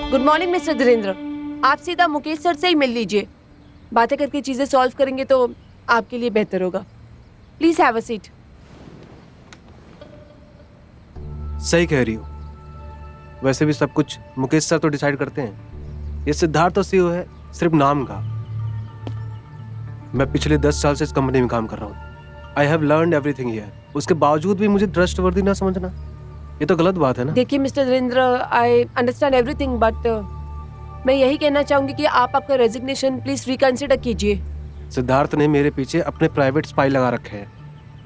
Good morning mister Dhirendra. आप सीधा Mukesh sir से ही मिल लीजिए। बातें करके चीजें सॉल्व करेंगे तो आपके लिए बेहतर होगा। Please have a seat. सही कह रही हो। वैसे भी सब कुछ मुकेश सर तो डिसाइड करते हैं। ये सिद्धार्थ तो सीईओ है सिर्फ नाम का। मैं पिछले 10 साल से इस कंपनी में काम कर रहा हूँ। I have learned everything here. उसके बावजूद भी मुझे ट्रस्टवर्दी ना समझना, ये तो गलत बात है ना। देखिए mister Dhirendra, I understand everything but मैं यही कहना चाहूंगी कि आप आपका रेजिग्नेशन प्लीज रिकंसिडर कीजिए। सिद्धार्थ ने मेरे पीछे अपने प्राइवेट स्पाई लगा रखे हैं।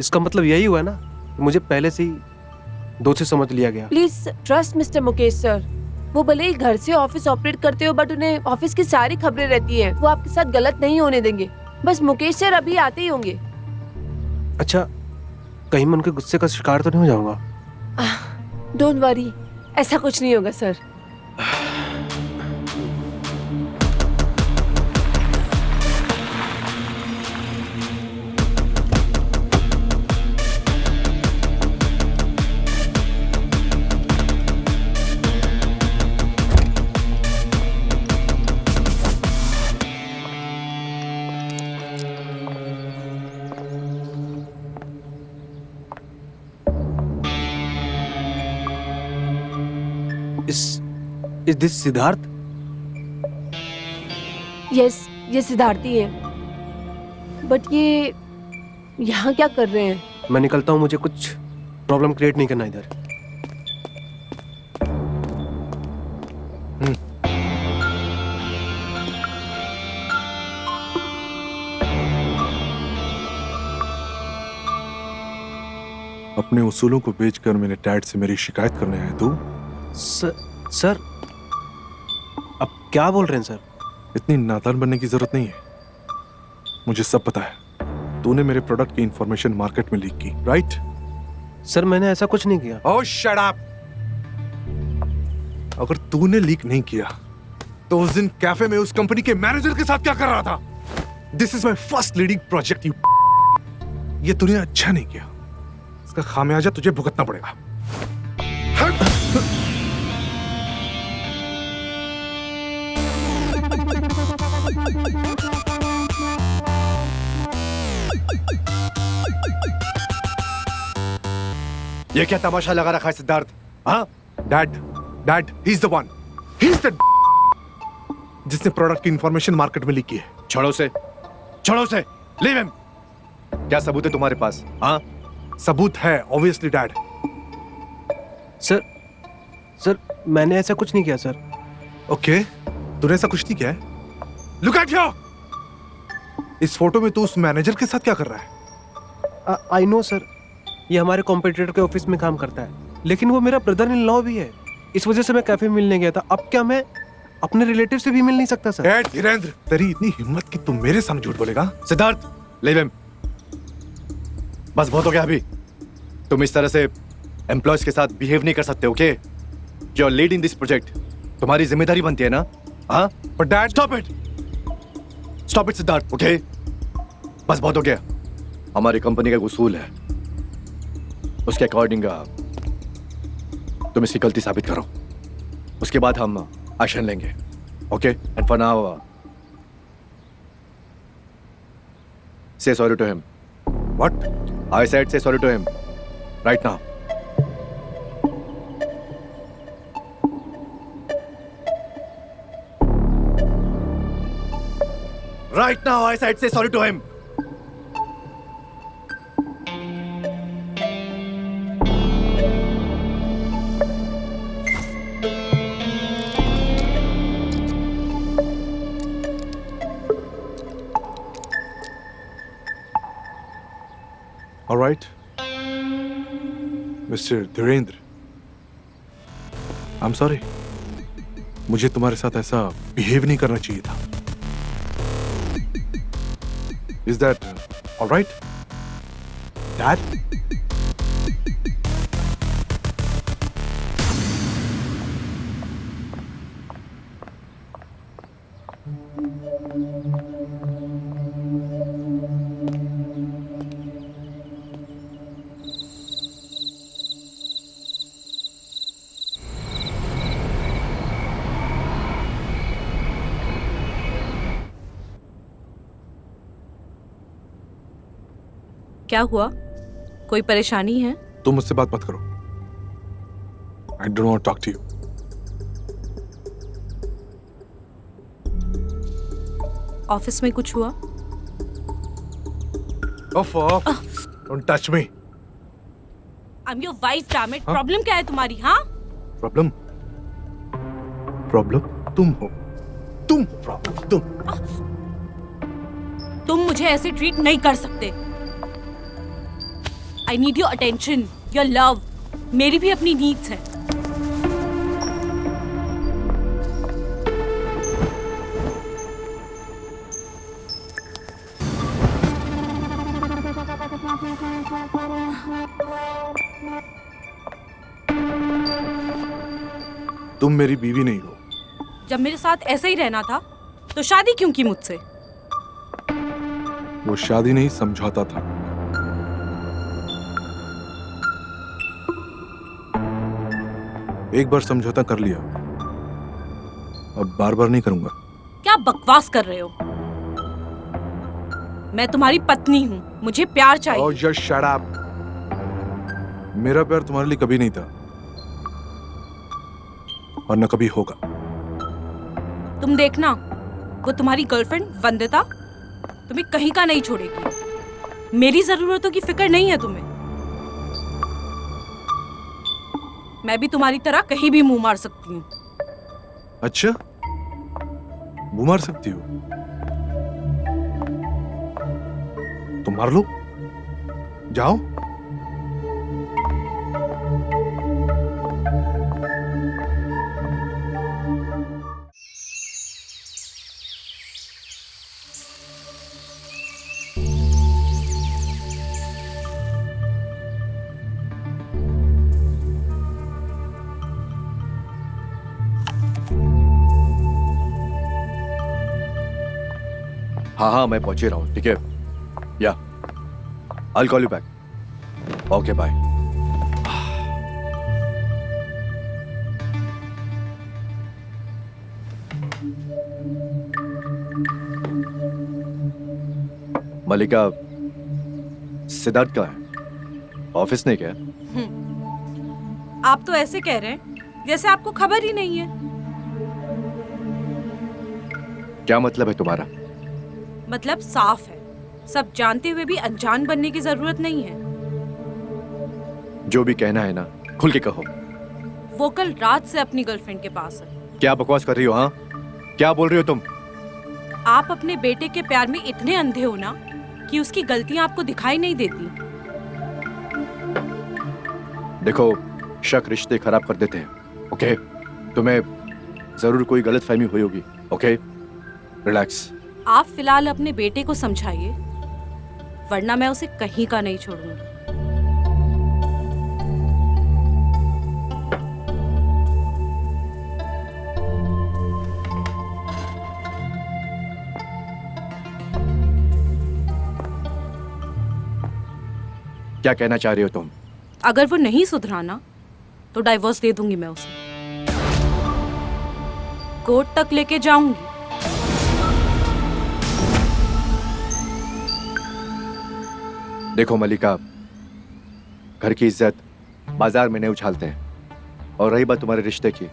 इसका मतलब यही हुआ ना कि मुझे पहले से ही दोषी समझ लिया गया। Please trust mister Mukesh sir. वो भले ही घर से ऑफिस ऑपरेट करते हो बट उन्हें ऑफिस की सारी खबरें रहती हैं। वो आपके साथ गलत नहीं होने देंगे। बस मुकेश सर अभी आते ही होंगे। अच्छा, कहीं मैं उनके गुस्से का शिकार तो नहीं हो जाऊंगा? डोंट वरी, ऐसा कुछ नहीं होगा sir. Is this Siddharth? Yes, ये सिद्धार्थी है। बट ये यहाँ क्या कर रहे हैं? मैं निकलता हूँ, मुझे कुछ प्रॉब्लम क्रिएट नहीं करना इधर। अपने उसूलों को बेचकर मेरे डैड से मेरी शिकायत करने आए तू? सर, अब क्या बोल रहे हैं सर? इतनी नादान बनने की जरूरत नहीं है। मुझे सब पता है। तूने मेरे प्रोडक्ट की इंफॉर्मेशन मार्केट में लीक की, राइट? सर, मैंने ऐसा कुछ नहीं किया। ओह शट अप। अगर तूने लीक नहीं किया तो उस दिन कैफे में उस कंपनी के मैनेजर के साथ क्या कर रहा था? This is my first leading project you. ये तूने अच्छा नहीं किया। इसका खामियाजा तुझे भुगतना पड़ेगा। ये क्या तमाशा लगा रखा है सिद्धार्थ? हाँ dad, he is the one, he is the जिसने प्रोडक्ट की इंफॉर्मेशन मार्केट में लीक की है। छोड़ो उसे, लीव हिम। क्या सबूत है तुम्हारे पास? हाँ, सबूत है ऑब्वियसली डैड। सर, मैंने ऐसा कुछ नहीं किया सर। ओके, तूने ऐसा कुछ नहीं किया है? Look at here. इस फोटो में तू उस मैनेजर के साथ क्या कर रहा है? आई नो सर, ये हमारे कॉम्पिटिटर के ऑफिस में काम करता है, लेकिन वो मेरा ब्रदर इन लॉ भी है। इस वजह से मैं कैफे में मिलने गया था। अब क्या मैं अपने रिलेटिव से भी मिल नहीं सकता सर? धीरेन्द्र, तेरी इतनी हिम्मत कि तुम मेरे सामने झूठ बोलेगा? Siddharth, leave him. बस बहुत हो गया अभी। तुम इस तरह से एम्प्लॉयज के साथ बिहेव नहीं कर सकते, okay? You are leading this project, तुम्हारी जिम्मेदारी बनती है ना? हाँ, but dad, stop it Siddharth, okay? बस बहुत हो गया। हमारी कंपनी का एक उसूल है, उसके अकॉर्डिंग तुम इसकी गलती साबित करो, उसके बाद हम एक्शन लेंगे, okay? And for now say sorry to him. What? I said say sorry to him right now. Right now, I said say sorry to him. Alright mister Dhirendra, I am sorry, मुझे तुम्हारे साथ ऐसा behave नहीं करना चाहिए था। Is that alright dad? क्या हुआ? कोई परेशानी है? तुम मुझसे बात मत करो। I don't want to talk to you. Office में कुछ हुआ? Off don't touch me. I am your wife, damn it. Problem क्या है तुम्हारी? हाँ, प्रॉब्लम? प्रॉब्लम तुम हो, तुम प्रॉब्लम, तुम मुझे ऐसे ट्रीट नहीं कर सकते। I need your attention, your love. मेरी भी अपनी नीड्स हैं। तुम मेरी बीवी नहीं हो। जब मेरे साथ ऐसे ही रहना था तो शादी क्यों की मुझसे? वो शादी नहीं, समझौता था। एक बार समझौता कर लिया, अब बार बार नहीं करूंगा। क्या बकवास कर रहे हो? मैं तुम्हारी पत्नी हूँ, मुझे प्यार चाहिए। Oh, just shut up. मेरा प्यार तुम्हारे लिए कभी नहीं था और न कभी होगा। तुम देखना, वो तुम्हारी गर्लफ्रेंड वंदिता तुम्हें कहीं का नहीं छोड़ेगी। मेरी जरूरतों की फिक्र नहीं है तुम्हें। मैं भी तुम्हारी तरह कहीं भी मुंह मार सकती हूँ। अच्छा, वो मार सकती हो तो मार लो, जाओ। हाँ हाँ, मैं पहुंच ही रहा हूँ, ठीक है? या I'll call you back. Okay, bye. मलिका, सिद्धार्थ कहाँ है? ऑफिस नहीं क्या? आप तो ऐसे कह रहे हैं जैसे आपको खबर ही नहीं है। क्या मतलब है तुम्हारा? मतलब साफ है, सब जानते हुए भी अनजान बनने की जरूरत नहीं है। जो भी कहना है ना, खुल के कहो। वो कल रात से अपनी गर्लफ्रेंड के पास है। क्या बकवास कर रही हो? हाँ, क्या बोल रही हो तुम? आप अपने बेटे के प्यार में इतने अंधे हो ना कि उसकी गलतियां आपको दिखाई नहीं देती। देखो, शक रिश्ते खराब कर देते हैं, ओके? तुम्हें जरूर कोई गलतफहमी हुई होगी, ओके? रिलैक्स। आप फिलहाल अपने बेटे को समझाइए, वरना मैं उसे कहीं का नहीं छोड़ूंगी। क्या कहना चाह रही हो तुम? अगर वो नहीं सुधराना तो डाइवोर्स दे दूंगी मैं उसे। कोर्ट तक लेके जाऊंगी। देखो मलिका, घर की इज्जत बाजार में नहीं उछालते हैं। और रही बात तुम्हारे रिश्ते की,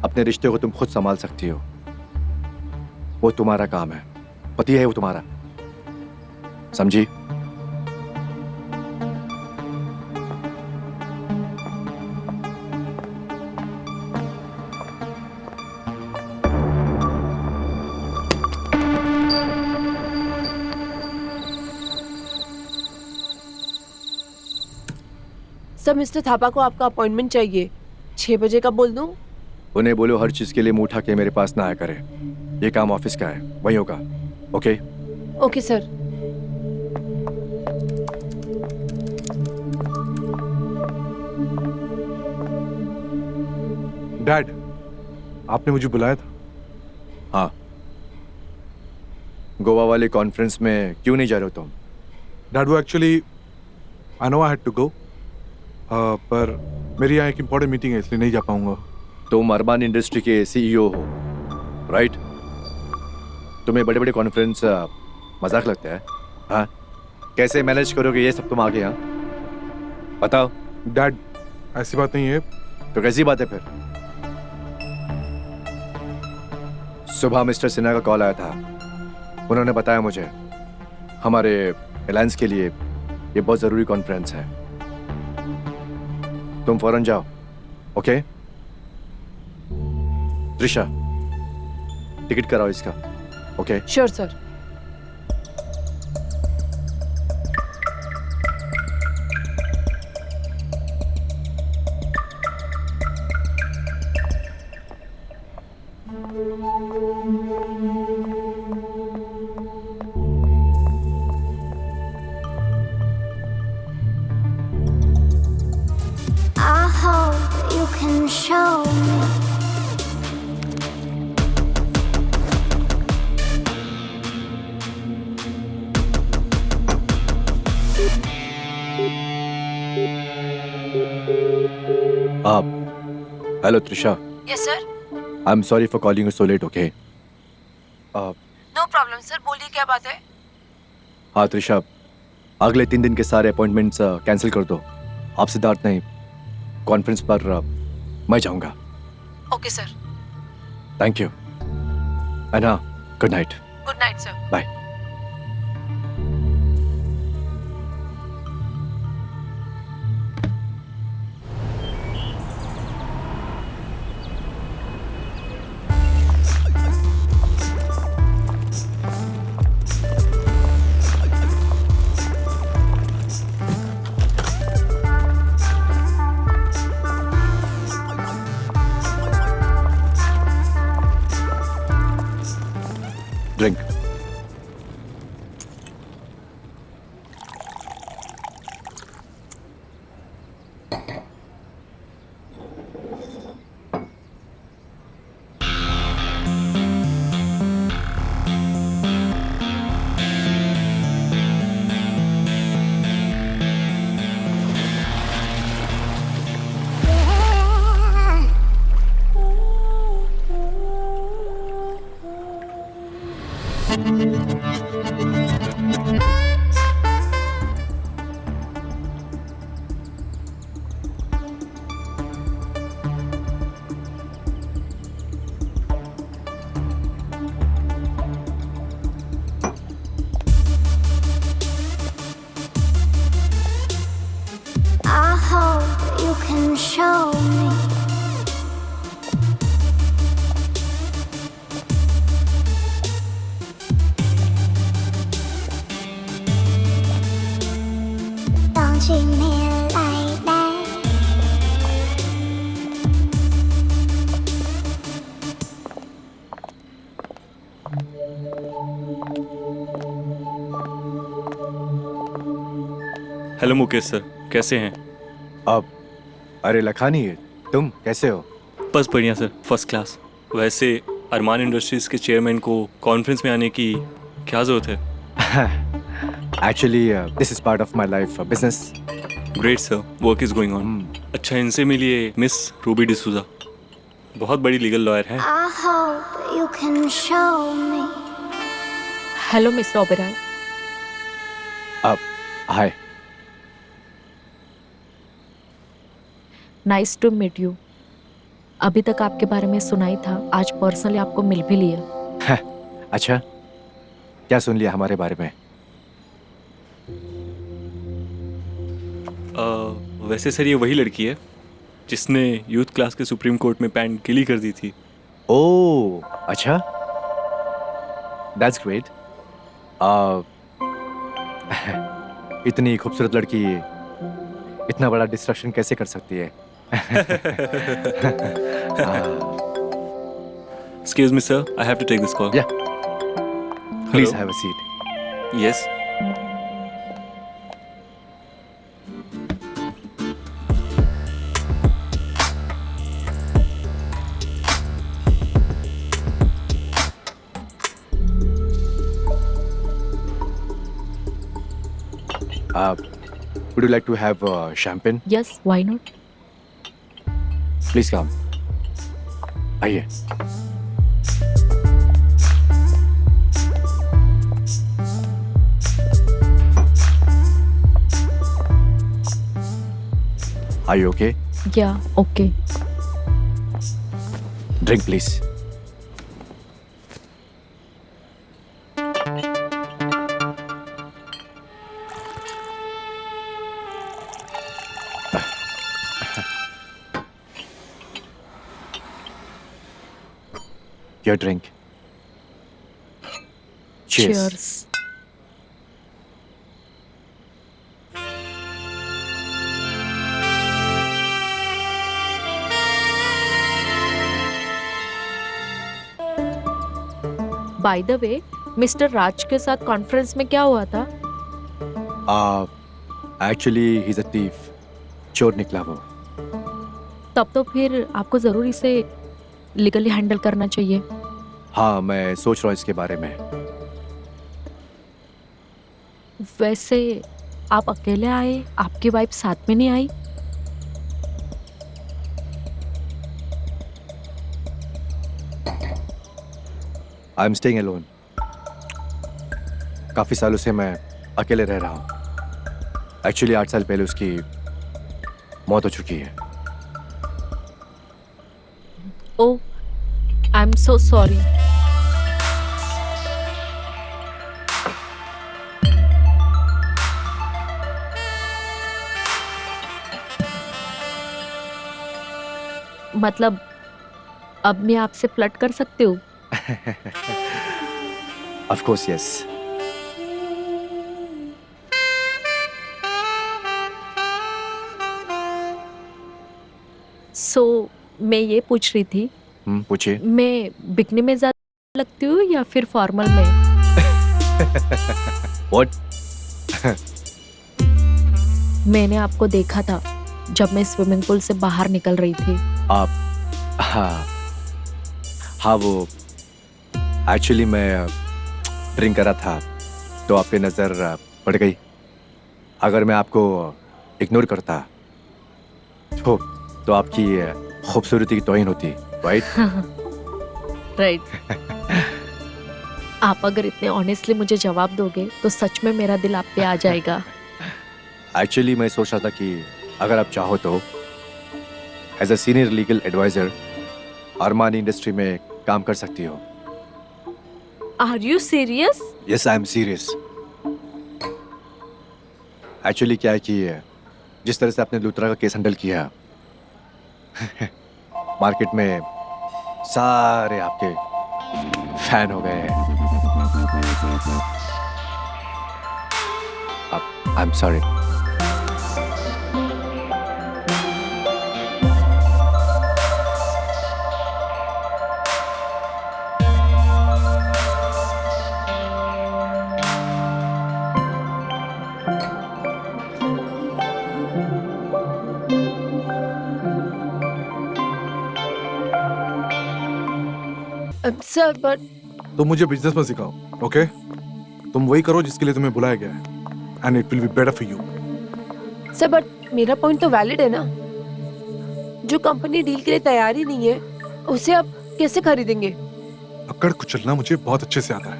अपने रिश्ते को तुम खुद संभाल सकती हो। वो तुम्हारा काम है, पति है वो तुम्हारा, समझी? सर मिस्टर थापा को आपका अपॉइंटमेंट चाहिए। 6 बजे का बोल दूं? उन्हें बोलो हर चीज के लिए मुंह उठा के मेरे पास ना आया करे। ये काम ऑफिस का है, वही होगा। ओके? Okay sir. डैड, आपने मुझे बुलाया था। हाँ। गोवा वाले कॉन्फ्रेंस में क्यों नहीं जा रहे हो तुम? डैड, वो actually I know I had to go, पर मेरी यहाँ एक इम्पोर्टेंट मीटिंग है, इसलिए नहीं जा पाऊंगा। तुम अरमान इंडस्ट्री के सीईओ हो, राइट? तुम्हें बड़े बड़े कॉन्फ्रेंस मजाक लगता है? हाँ, कैसे मैनेज करोगे ये सब तुम आगे? यहाँ बताओ। डैड, ऐसी बात नहीं है। तो कैसी बात है फिर? सुबह मिस्टर सिन्हा का कॉल आया था। उन्होंने बताया मुझे हमारे अलायंस के लिए ये बहुत जरूरी कॉन्फ्रेंस है। तुम फौरन जाओ, ओके? त्रिशा, टिकट कराओ इसका, okay? Sure sir. I hope you can show me. Hello Trisha, yes sir. I am sorry for calling you so late, okay? No problem sir, बोलिए क्या बात है? हाँ त्रिशा, अगले 3 दिन के सारे अपॉइंटमेंट्स कैंसिल कर दो। आप सिद्धार्थ नहीं, कॉन्फ्रेंस पर मैं जाऊंगा। Okay sir. Thank you. And हाँ, good night. Good night sir. Bye. Drink. I hope you can show me. Don't treat me like that. Hello Mukesh sir, कैसे हैं? अब अरे लखानी, तुम कैसे हो? बस बढ़िया सर, फर्स्ट क्लास। वैसे अरमान इंडस्ट्रीज के चेयरमैन को कॉन्फ्रेंस में आने की क्या ज़रूरत है? Actually this is part of my life business. Great sir, work is going on. अच्छा, इनसे मिलिए मिस रूबी डिसूजा, बहुत बड़ी लीगल लॉयर हैं। I hope you can show me. Hello mister Oberoi. अब hi. Nice to meet you. अभी तक आपके बारे में सुना ही था, आज पर्सनली आपको मिल भी लिया। अच्छा, क्या सुन लिया हमारे बारे में? वैसे सर, ये वही लड़की है जिसने यूथ क्लास के सुप्रीम कोर्ट में पैंट गीली कर दी थी। ओह अच्छा, दैट्स ग्रेट। इतनी खूबसूरत लड़की इतना बड़ा डिस्ट्रक्शन कैसे कर सकती है? Excuse me, sir. I have to take this call. Yeah. Please Hello? have a seat. Yes. Would you like to have champagne? Yes, why not? Please come. आइए. Are you okay? Yeah okay. Drink, please. Your drink. Cheers. Cheers. By the way, mister Raj के साथ conference में क्या हुआ था? Actually, he's a thief. चोर निकला वो. तब तो फिर आपको जरूर इसे लीगली हैंडल करना चाहिए. हाँ, मैं सोच रहा हूँ इसके बारे में. वैसे आप अकेले आए, आपकी वाइफ साथ में नहीं आई? I am staying alone. काफी सालों से मैं अकेले रह रहा हूँ. एक्चुअली 8 साल पहले उसकी मौत हो चुकी है. ओ, आई एम सो सॉरी. मतलब अब मैं आपसे फ्लर्ट कर सकती हूँ? Of course, yes. सो मैं ये पूछ रही थी, पूछिए. मैं बिकनी में ज्यादा लगती हूँ या फिर फॉर्मल में? What? मैंने आपको देखा था जब मैं स्विमिंग पूल से बाहर निकल रही थी. आप? हाँ, वो एक्चुअली मैं ड्रिंक कर रहा था तो आप पे नज़र पड़ गई. अगर मैं आपको इग्नोर करता तो आपकी खूबसूरती की तौहीन होती, राइट? राइट. आप अगर इतने ऑनेस्टली मुझे जवाब दोगे तो सच में मेरा दिल आप पे आ जाएगा. एक्चुअली मैं सोच रहा था कि अगर आप चाहो तो as a senior legal adviser Armani industry में काम कर सकती हो. Are you serious? Yes, I am serious. Actually क्या है कि जिस तरह से आपने लूथरा का केस हैंडल किया, मार्केट में सारे आपके फैन हो गए हैं. आई एम सॉरी. सर बट तुम मुझे बिजनेस में सिखाओ, ओके? तुम वही करो जिसके लिए तुम्हें बुलाया गया है, and it will be better for you. Sir but मेरा पॉइंट तो वैलिड है ना. जो कंपनी डील के लिए तैयार ही नहीं है उसे आप कैसे खरीदेंगे? अक्कड़ कुचलना मुझे बहुत अच्छे से आता है.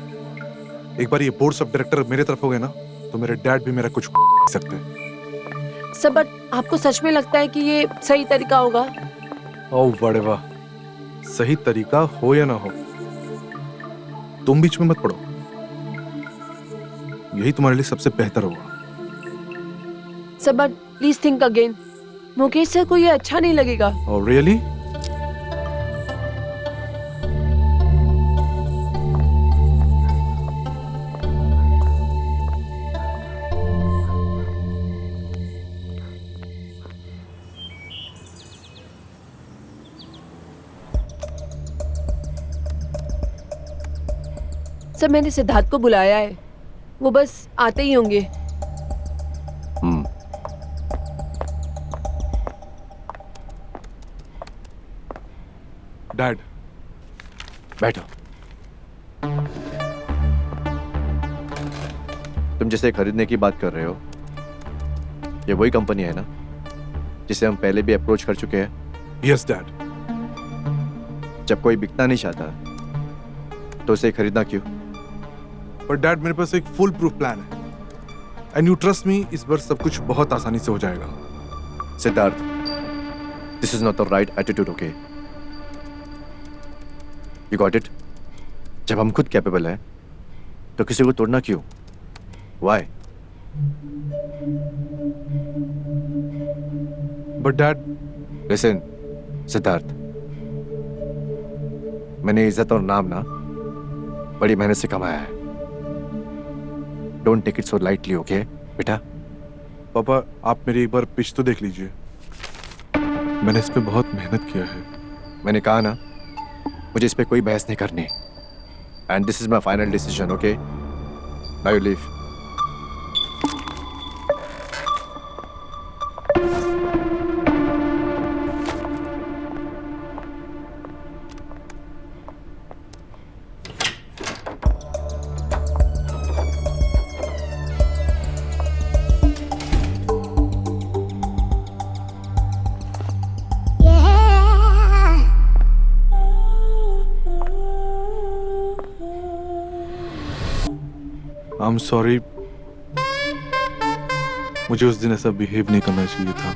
एक बार ये बोर्ड ऑफ डायरेक्टर मेरे तरफ हो गए ना तो मेरे डैड भी मेरा कुछ सकते हैं. सर बट आपको सच में लगता है कि ये सही तरीका होगा? ओह बड़े वाह, सही तरीका हो या ना हो, तुम बीच में मत पड़ो. यही तुम्हारे लिए सबसे बेहतर होगा. Sir but please think again. Mukesh sir को ये अच्छा नहीं लगेगा. Oh really? सर मैंने सिद्धार्थ को बुलाया है, वो बस आते ही होंगे। डैड, बैठो। तुम जिसे खरीदने की बात कर रहे हो, ये वही कंपनी है ना जिसे हम पहले भी अप्रोच कर चुके हैं? Yes dad. जब कोई बिकना नहीं चाहता तो उसे खरीदना क्यों? पर डैड मेरे पास एक फुल प्रूफ प्लान है, एंड यू ट्रस्ट मी, इस बार सब कुछ बहुत आसानी से हो जाएगा। Siddharth, this is not the right attitude, okay? You got it? जब हम खुद कैपेबल हैं तो किसी को तोड़ना क्यों? Why? But dad, listen Siddharth, मैंने इज्जत और नाम ना बड़ी मेहनत से कमाया है। Don't take it so lightly, okay बेटा? पापा आप मेरी एक बार पिच तो देख लीजिए, मैंने इस पे बहुत मेहनत किया है। मैंने कहा ना, मुझे इस पे कोई बहस नहीं करनी, and this is my final decision, okay? Now you leave. Yeah. I am sorry, मुझे उस दिन ऐसा बिहेव नहीं करना चाहिए था।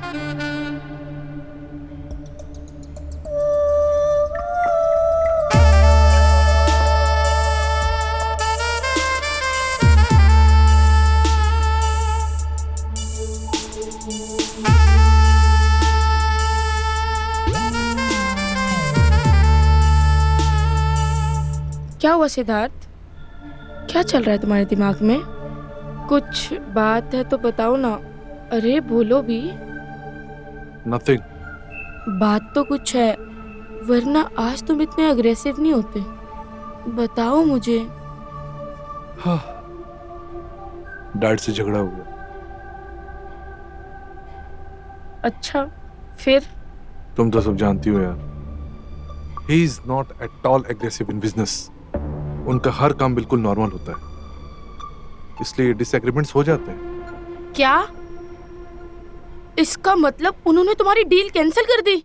क्या हुआ सिद्धार्थ? क्या चल रहा है तुम्हारे दिमाग में? कुछ बात है तो बताओ ना। अरे बोलो भी। नथिंग। बात तो कुछ है, वरना आज तुम इतने अग्रेसिव नहीं होते। बताओ मुझे। हाँ, डैड से झगड़ा हो गया। अच्छा, फिर? तुम तो सब जानती हो यार, he is not at all aggressive in business. उनका हर काम बिल्कुल नॉर्मल होता है, इसलिए डिसएग्रीमेंट्स हो जाते हैं। क्या? इसका मतलब उन्होंने तुम्हारी डील कैंसिल कर दी?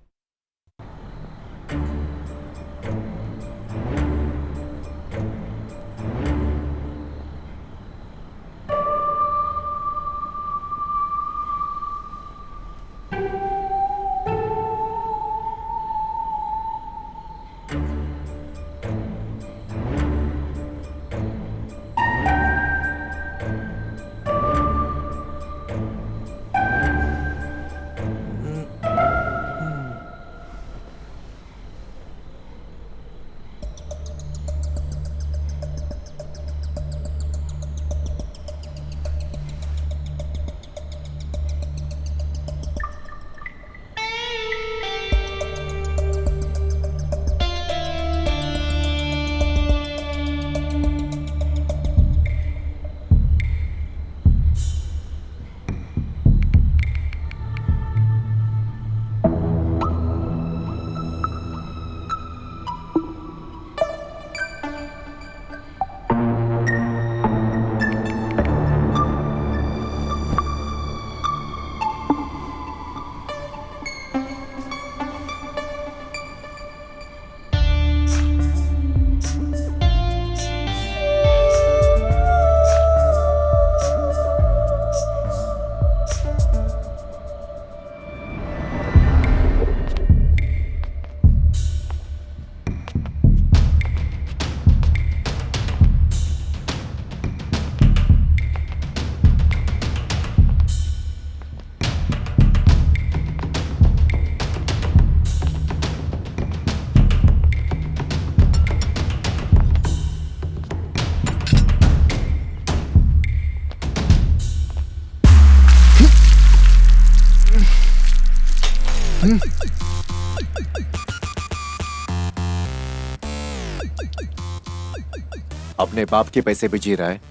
अपने बाप के पैसे पे जी रहा है,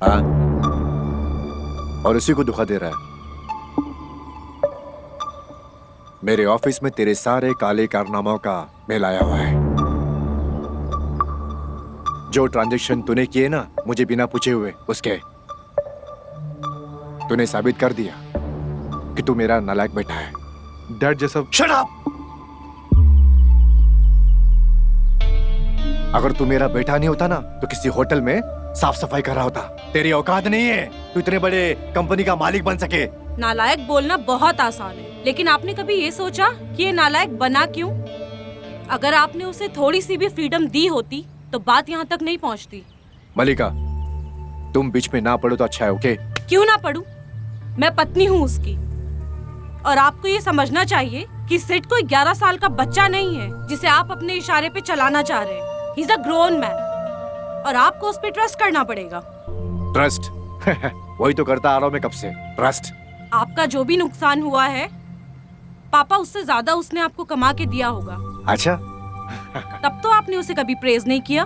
हाँ? और उसी को धोखा दे रहा है। मेरे ऑफिस में तेरे सारे काले कारनामों का मेल आया हुआ है। जो ट्रांजैक्शन तूने किए ना मुझे बिना पूछे हुए, उसके तूने साबित कर दिया कि तू मेरा नालायक बेटा है। डैड जैसा शट अप! अगर तू मेरा बेटा नहीं होता ना तो किसी होटल में साफ सफाई कर रहा होता। तेरी औकात नहीं है तू इतने बड़े कंपनी का मालिक बन सके। नालायक बोलना बहुत आसान है, लेकिन आपने कभी ये सोचा कि ये नालायक बना क्यों? अगर आपने उसे थोड़ी सी भी फ्रीडम दी होती तो बात यहाँ तक नहीं पहुँचती। मलिका, तुम बीच में ना पड़ो तो अच्छा है, ओके? क्यों ना पढ़ूं? मैं पत्नी हूँ उसकी। और आपको ये समझना चाहिए कि सिड कोई 11 साल का बच्चा नहीं है जिसे आप अपने इशारे पे चलाना चाह रहे हैं। He is a grown man और आपको उस पे ट्रस्ट करना पड़ेगा। ट्रस्ट? वही तो करता आ रहा हूं मैं कब से, ट्रस्ट। आपका जो भी नुकसान हुआ है पापा, उससे ज्यादा उसने आपको कमा के दिया होगा। अच्छा। तब तो आपने उसे कभी प्रेज नहीं किया,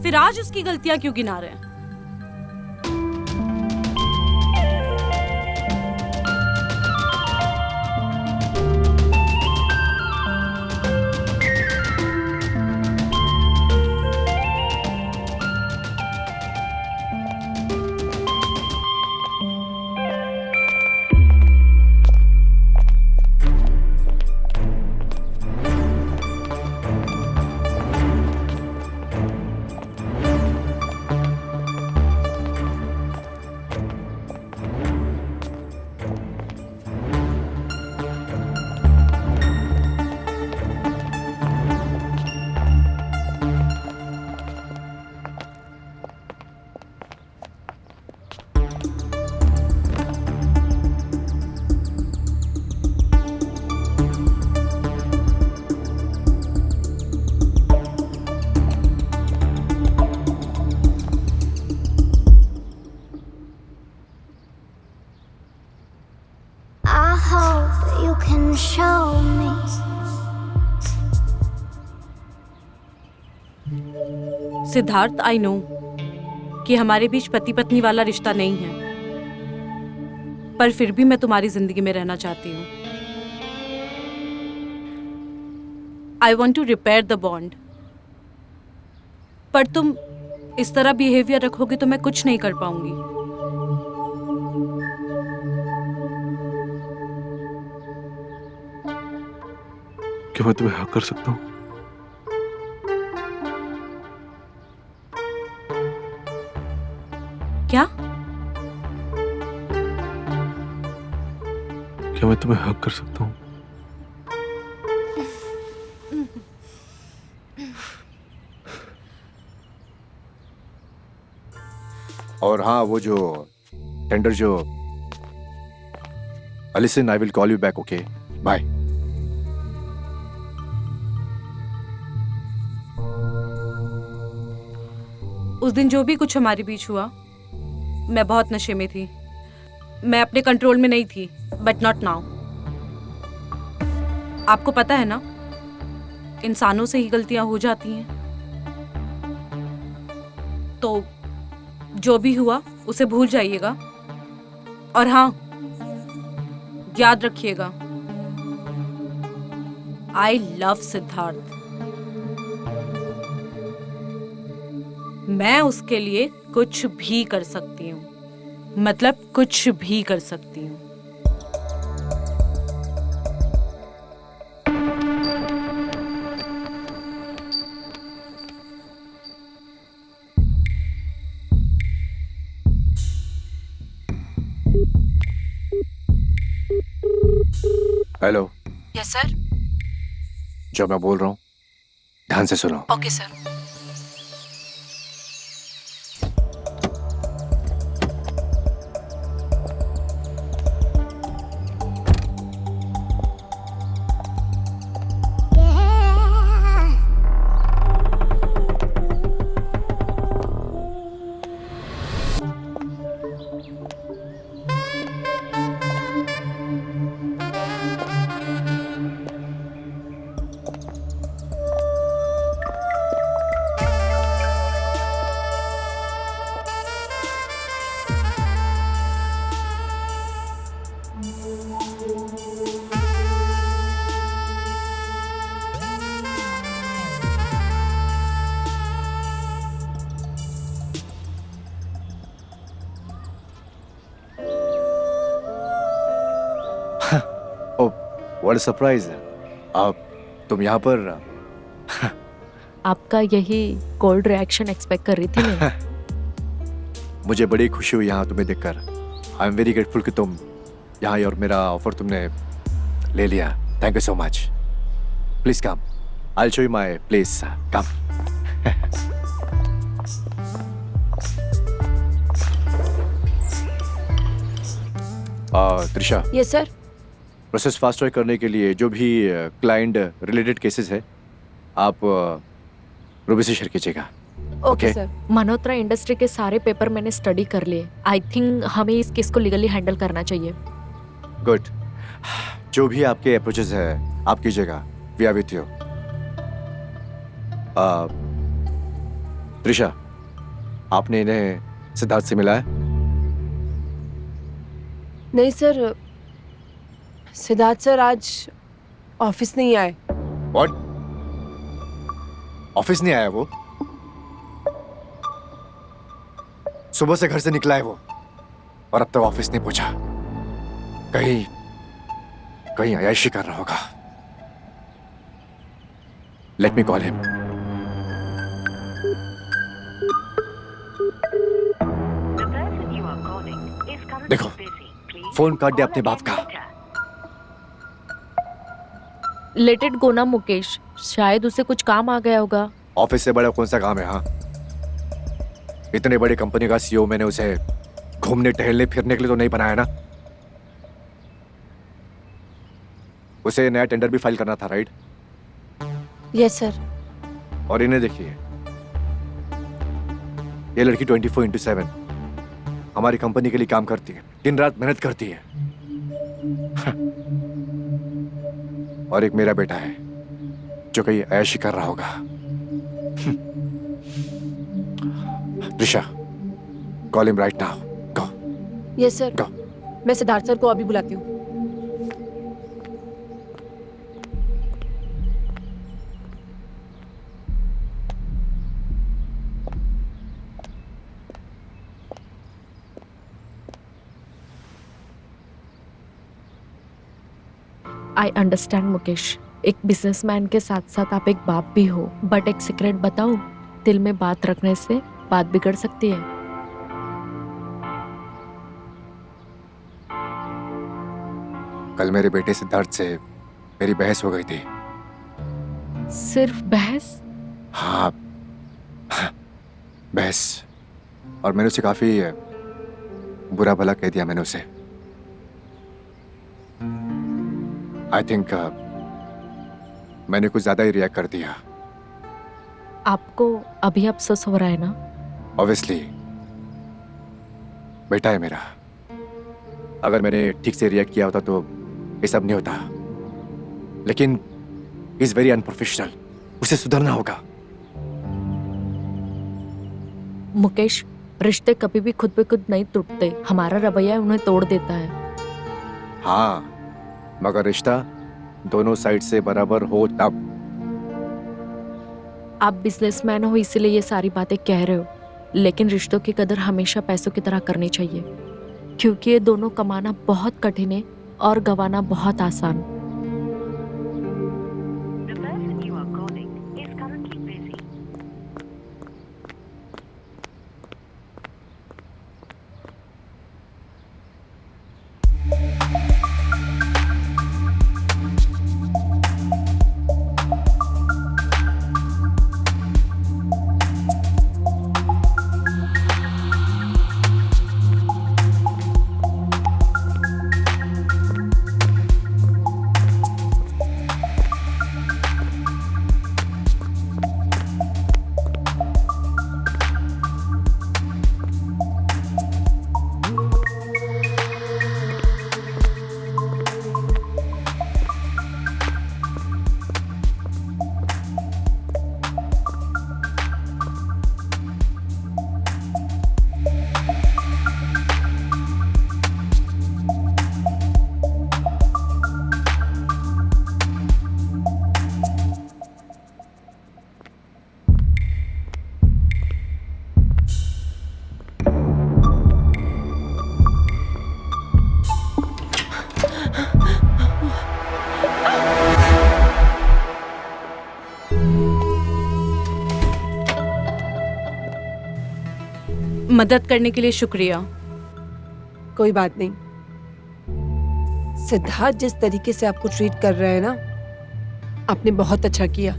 फिर आज उसकी गलतियां क्यों गिना रहे हैं? I hope you can show me. Siddharth, I know कि हमारे बीच पति पत्नी वाला रिश्ता नहीं है, पर फिर भी मैं तुम्हारी जिंदगी में रहना चाहती हूँ। I want to repair the bond, पर तुम इस तरह बिहेवियर रखोगे तो मैं कुछ नहीं कर पाऊंगी। क्या मैं तुम्हें हक कर सकता हूँ? क्या? क्या मैं तुम्हें हक कर सकता हूँ? और हाँ, वो जो टेंडर जो Alison, I will call you back, okay? Bye. उस दिन जो भी कुछ हमारे बीच हुआ, मैं बहुत नशे में थी, मैं अपने कंट्रोल में नहीं थी, बट नॉट नाउ। आपको पता है ना, इंसानों से ही गलतियां हो जाती हैं। तो जो भी हुआ उसे भूल जाइएगा, और हाँ, याद रखिएगा, आई लव सिद्धार्थ। मैं उसके लिए कुछ भी कर सकती हूँ, मतलब कुछ भी कर सकती हूँ। हेलो। Yes sir. जो मैं बोल रहा हूँ ध्यान से सुनो। Okay sir. What a surprise. आप तुम यहाँ पर? आपका यही कोल्ड रिएक्शन एक्सपेक्ट कर रही थी मैं। मुझे बड़ी खुशी हुई यहाँ तुम्हें देखकर। आई एम वेरी ग्रेटफुल कि तुम यहाँ आई और मेरा ऑफर तुमने ले लिया। Thank you so much. Please come, I will show you my place. Come. Trisha, yes sir. Process fast track करने के लिए जो भी क्लाइंट रिलेटेड केसेस है आप रूबी से शेयर कीजिएगा। Okay sir. मल्होत्रा इंडस्ट्री के सारे पेपर मैंने स्टडी कर लिए। आई थिंक हमें इस केस को लीगली हैंडल करना चाहिए। गुड। जो भी आपके अप्रोचेस है आप कीजिएगा। We are with you. Trisha, आपने इन्हें सिद्धार्थ से मिला है? नहीं सर, सिद्धार्थ सर आज ऑफिस नहीं आए। व्हाट? ऑफिस नहीं आया वो? सुबह से घर से निकला है वो और अब तक ऑफिस नहीं पहुंचा। कहीं कहीं अयाशी कर रहा होगा। Let me call him. देखो, फोन काट दिया अपने बाप का। लेट इट गो ना मुकेश, शायद उसे कुछ काम आ गया होगा। ऑफिस से बड़ा कौन सा काम है? हाँ, इतने बड़ी कंपनी का सीईओ मैंने उसे घूमने टहलने फिरने के लिए तो नहीं बनाया ना। उसे नया टेंडर भी फाइल करना था, राइट? Yes sir. और इन्हें देखिए, ये लड़की 24/7 हमारी कंपनी के लिए काम करती है, दिन रात मेहनत करती है। और एक मेरा बेटा है जो कहीं ऐशी कर रहा होगा। Trisha, call him right now. Go. Yes sir. Go. मैं सिद्धार्थ सर को अभी बुलाती हूँ। आई अंडरस्टैंड मुकेश, एक बिजनेसमैन के साथ साथ आप एक बाप भी हो, बट एक सीक्रेट बताऊं, दिल में बात रखने से बात बिगड़ सकती है। कल मेरे बेटे सिद्धार्थ से मेरी बहस हो गई थी। सिर्फ बहस? हाँ, बहस। और मैंने उसे काफी बुरा भला कह दिया। मैंने उसे आई थिंक मैंने कुछ ज्यादा ही रिएक्ट कर दिया। आपको अभी अफसोस हो रहा है ना? ऑब्वियसली, बेटा है मेरा। अगर मैंने ठीक से रिएक्ट किया होता तो ये सब नहीं होता। लेकिन इज वेरी अनप्रोफेशनल, उसे सुधरना होगा। मुकेश, रिश्ते कभी भी खुद पे खुद नहीं टूटते। हमारा रवैया उन्हें तोड़ देता है। हाँ, मगर रिश्ता दोनों साइड से बराबर हो तब। आप बिजनेसमैन हो इसलिए ये सारी बातें कह रहे हो, लेकिन रिश्तों की कदर हमेशा पैसों की तरह करनी चाहिए, क्योंकि ये दोनों कमाना बहुत कठिन है और गंवाना बहुत आसान। मदद करने के लिए शुक्रिया। कोई बात नहीं। सिद्धार्थ जिस तरीके से आपको ट्रीट कर रहा है ना, आपने बहुत अच्छा किया।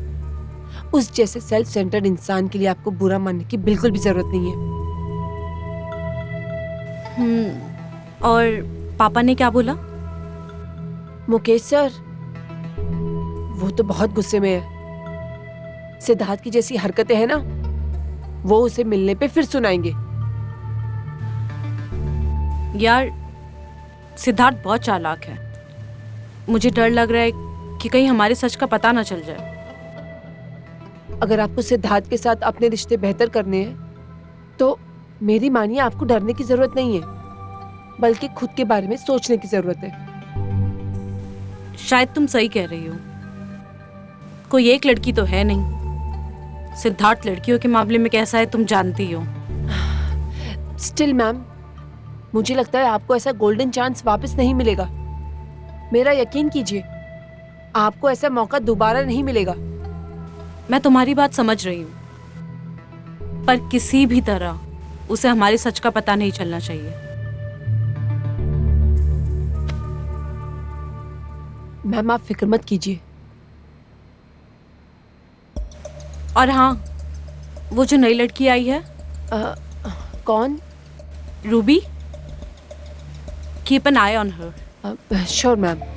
उस जैसे सेल्फ सेंटर्ड इंसान के लिए आपको बुरा मानने की बिल्कुल भी जरूरत नहीं है। और पापा ने क्या बोला? मुकेश सर, वो तो बहुत गुस्से में है। सिद्धार्थ की जैसी हरकतें हैं ना, वो उसे मिलने पे फिर सुनाएंगे। यार, सिद्धार्थ बहुत चालाक है। मुझे डर लग रहा है कि कहीं हमारे सच का पता ना चल जाए। अगर आपको सिद्धार्थ के साथ अपने रिश्ते बेहतर करने हैं तो मेरी मानिए, आपको डरने की जरूरत नहीं है, बल्कि खुद के बारे में सोचने की जरूरत है। शायद तुम सही कह रही हो। कोई एक लड़की तो है नहीं। सिद्धार्थ लड़कियों के मामले में कैसा है तुम जानती हो। स्टिल मैम, मुझे लगता है आपको ऐसा गोल्डन चांस वापस नहीं मिलेगा। मेरा यकीन कीजिए, आपको ऐसा मौका दोबारा नहीं मिलेगा। मैं तुम्हारी बात समझ रही हूँ, पर किसी भी तरह उसे हमारे सच का पता नहीं चलना चाहिए। मैम, आप फिक्र मत कीजिए। और हाँ, वो जो नई लड़की आई है, कौन? Ruby, keep an I on her. Sure ma'am.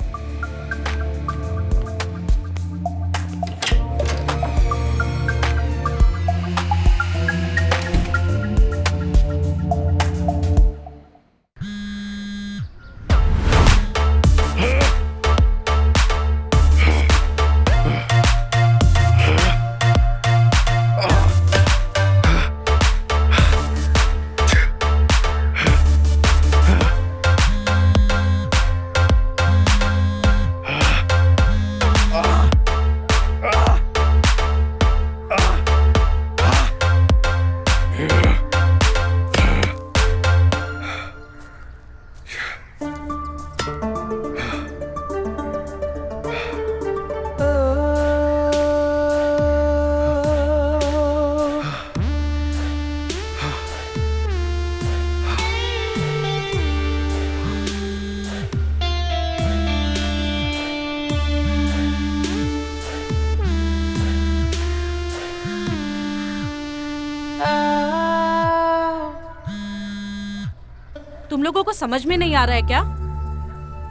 तुम लोगों को समझ में नहीं आ रहा है क्या?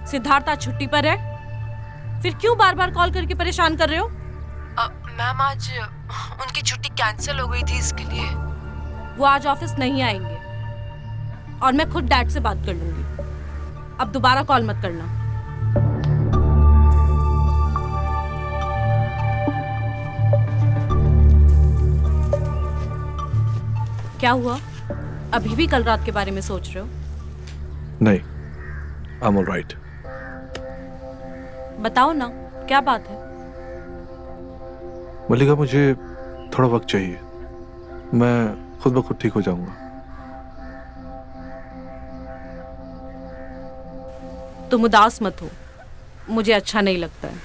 सिद्धार्थ आज छुट्टी पर है, फिर क्यों बार बार कॉल करके परेशान कर रहे हो? मैम, आज उनकी छुट्टी कैंसिल हो गई थी, इसके लिए। वो आज ऑफिस नहीं आएंगे और मैं खुद डैड से बात कर लूंगी। अब दोबारा कॉल मत करना। क्या हुआ? अभी भी कल रात के बारे में सोच रहे हो? नहीं, I'm all right. बताओ ना, क्या बात है? मल्लिका, मुझे थोड़ा वक्त चाहिए। मैं खुद ब खुद ठीक हो जाऊंगा। तुम उदास मत हो, मुझे अच्छा नहीं लगता है।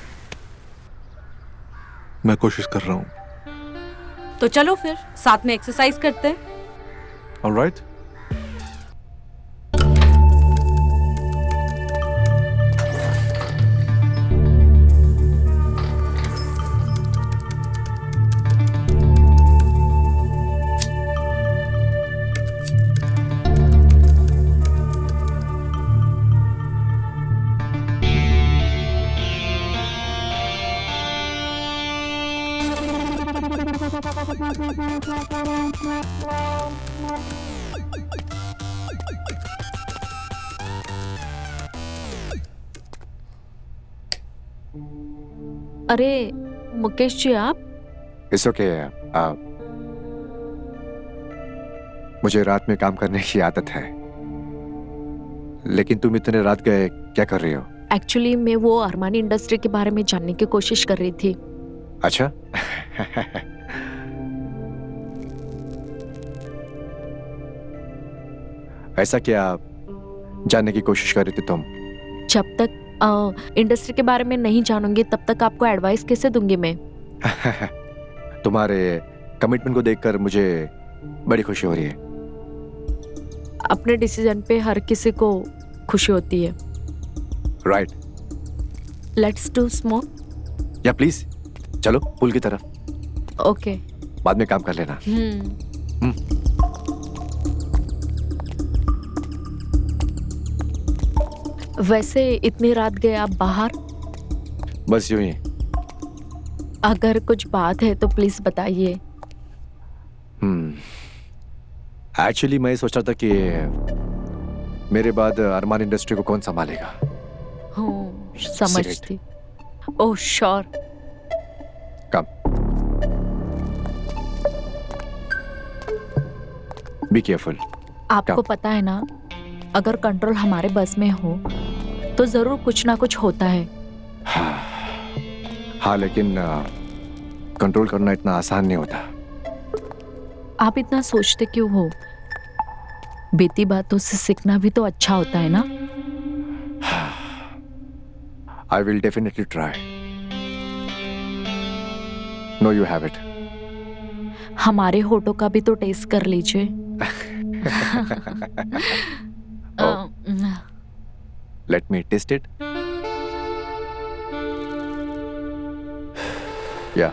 मैं कोशिश कर रहा हूं। तो चलो फिर साथ में एक्सरसाइज करते हैं। All right? अरे मुकेश जी, आप? It's okay. मुझे रात में काम करने की आदत है। लेकिन तुम इतने रात गए क्या कर रही हो? एक्चुअली मैं वो अरमानी इंडस्ट्री के बारे में जानने की कोशिश कर रही थी। अच्छा। ऐसा क्या जानने की कोशिश कर रही थी तुम? जब तक इंडस्ट्री के बारे में नहीं जानूंगी तब तक आपको एडवाइस कैसे दूंगी मैं? तुम्हारे कमिटमेंट को देखकर मुझे बड़ी खुशी हो रही है। अपने डिसीजन पे हर किसी को खुशी होती है। राइट। Let's do smoke. या प्लीज चलो पुल की तरफ, ओके। बाद में काम कर लेना। वैसे इतनी रात गए आप बाहर? बस यूं ही। अगर कुछ बात है तो प्लीज बताइए। एक्चुअली मैं सोच रहा था कि मेरे बाद अरमान इंडस्ट्री को कौन संभालेगा। समझती। Oh sure. Come. Be careful. आपको पता है ना, अगर कंट्रोल हमारे बस में हो तो जरूर कुछ ना कुछ होता है। हाँ लेकिन कंट्रोल करना इतना आसान नहीं होता। आप इतना सोचते क्यों हो? बीती बातों से सीखना भी तो अच्छा होता है ना। I will definitely try. No, you have it. हमारे होठों का भी तो टेस्ट कर लीजिए। Let me taste it. Yeah,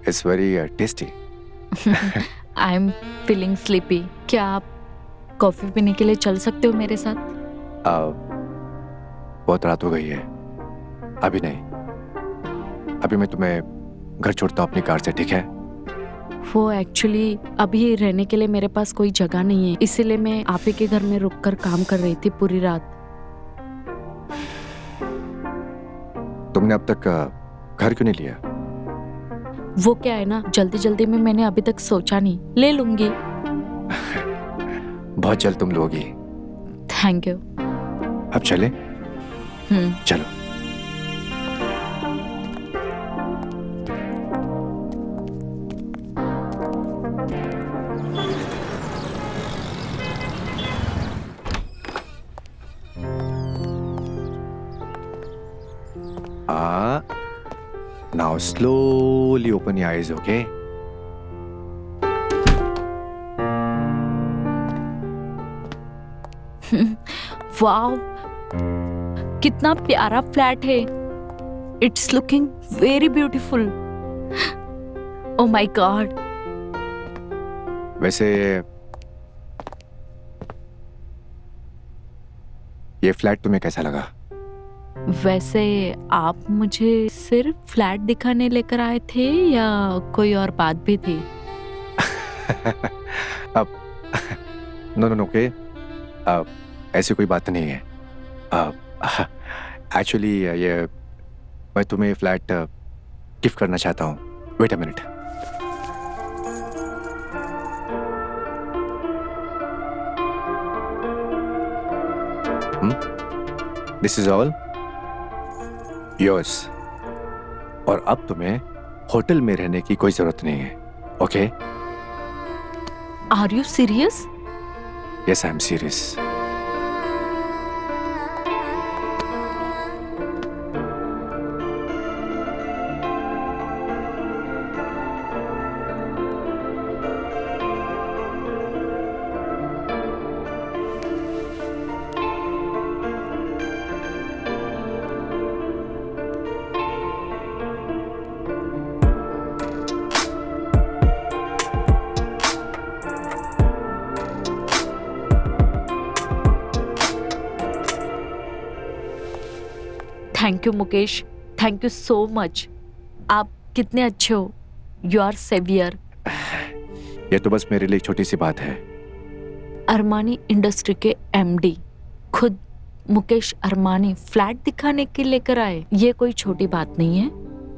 it's very tasty. I am feeling sleepy. क्या आप कॉफी पीने के लिए चल सकते हो मेरे साथ? बहुत रात हो गई है, अभी नहीं। अभी मैं तुम्हें घर छोड़ता हूँ अपनी कार से, ठीक है? वो एक्चुअली अभी रहने के लिए मेरे पास कोई जगह नहीं है, इसीलिए मैं आप ही के घर में रुककर काम कर रही थी पूरी रात। तुमने अब तक घर क्यों नहीं लिया? वो क्या है ना, जल्दी जल्दी में मैंने अभी तक सोचा नहीं। ले लूंगी। बहुत जल्द तुम लोगी। Thank you. अब चले? चलो। Now slowly open your eyes, okay? वाव, कितना प्यारा फ्लैट है। It's looking very beautiful. Oh my God. वैसे ये फ्लैट तुम्हें कैसा लगा? वैसे आप मुझे सिर्फ फ्लैट दिखाने लेकर आए थे या कोई और बात भी थी? अब नो ओके, ऐसी कोई बात नहीं है। एक्चुअली ये मैं तुम्हें फ्लैट गिफ्ट करना चाहता हूँ। Wait a minute. This is all yours. और अब तुम्हें होटल में रहने की कोई जरूरत नहीं है, okay? Are you serious? Yes, I am serious. Thank you Mukesh, thank you so much. आप कितने अच्छे हो। You are saviour. ये तो बस मेरे लिए एक छोटी सी बात है। अरमानी इंडस्ट्री के एमडी खुद मुकेश अरमानी फ्लैट दिखाने के लेकर आए, ये कोई छोटी बात नहीं है।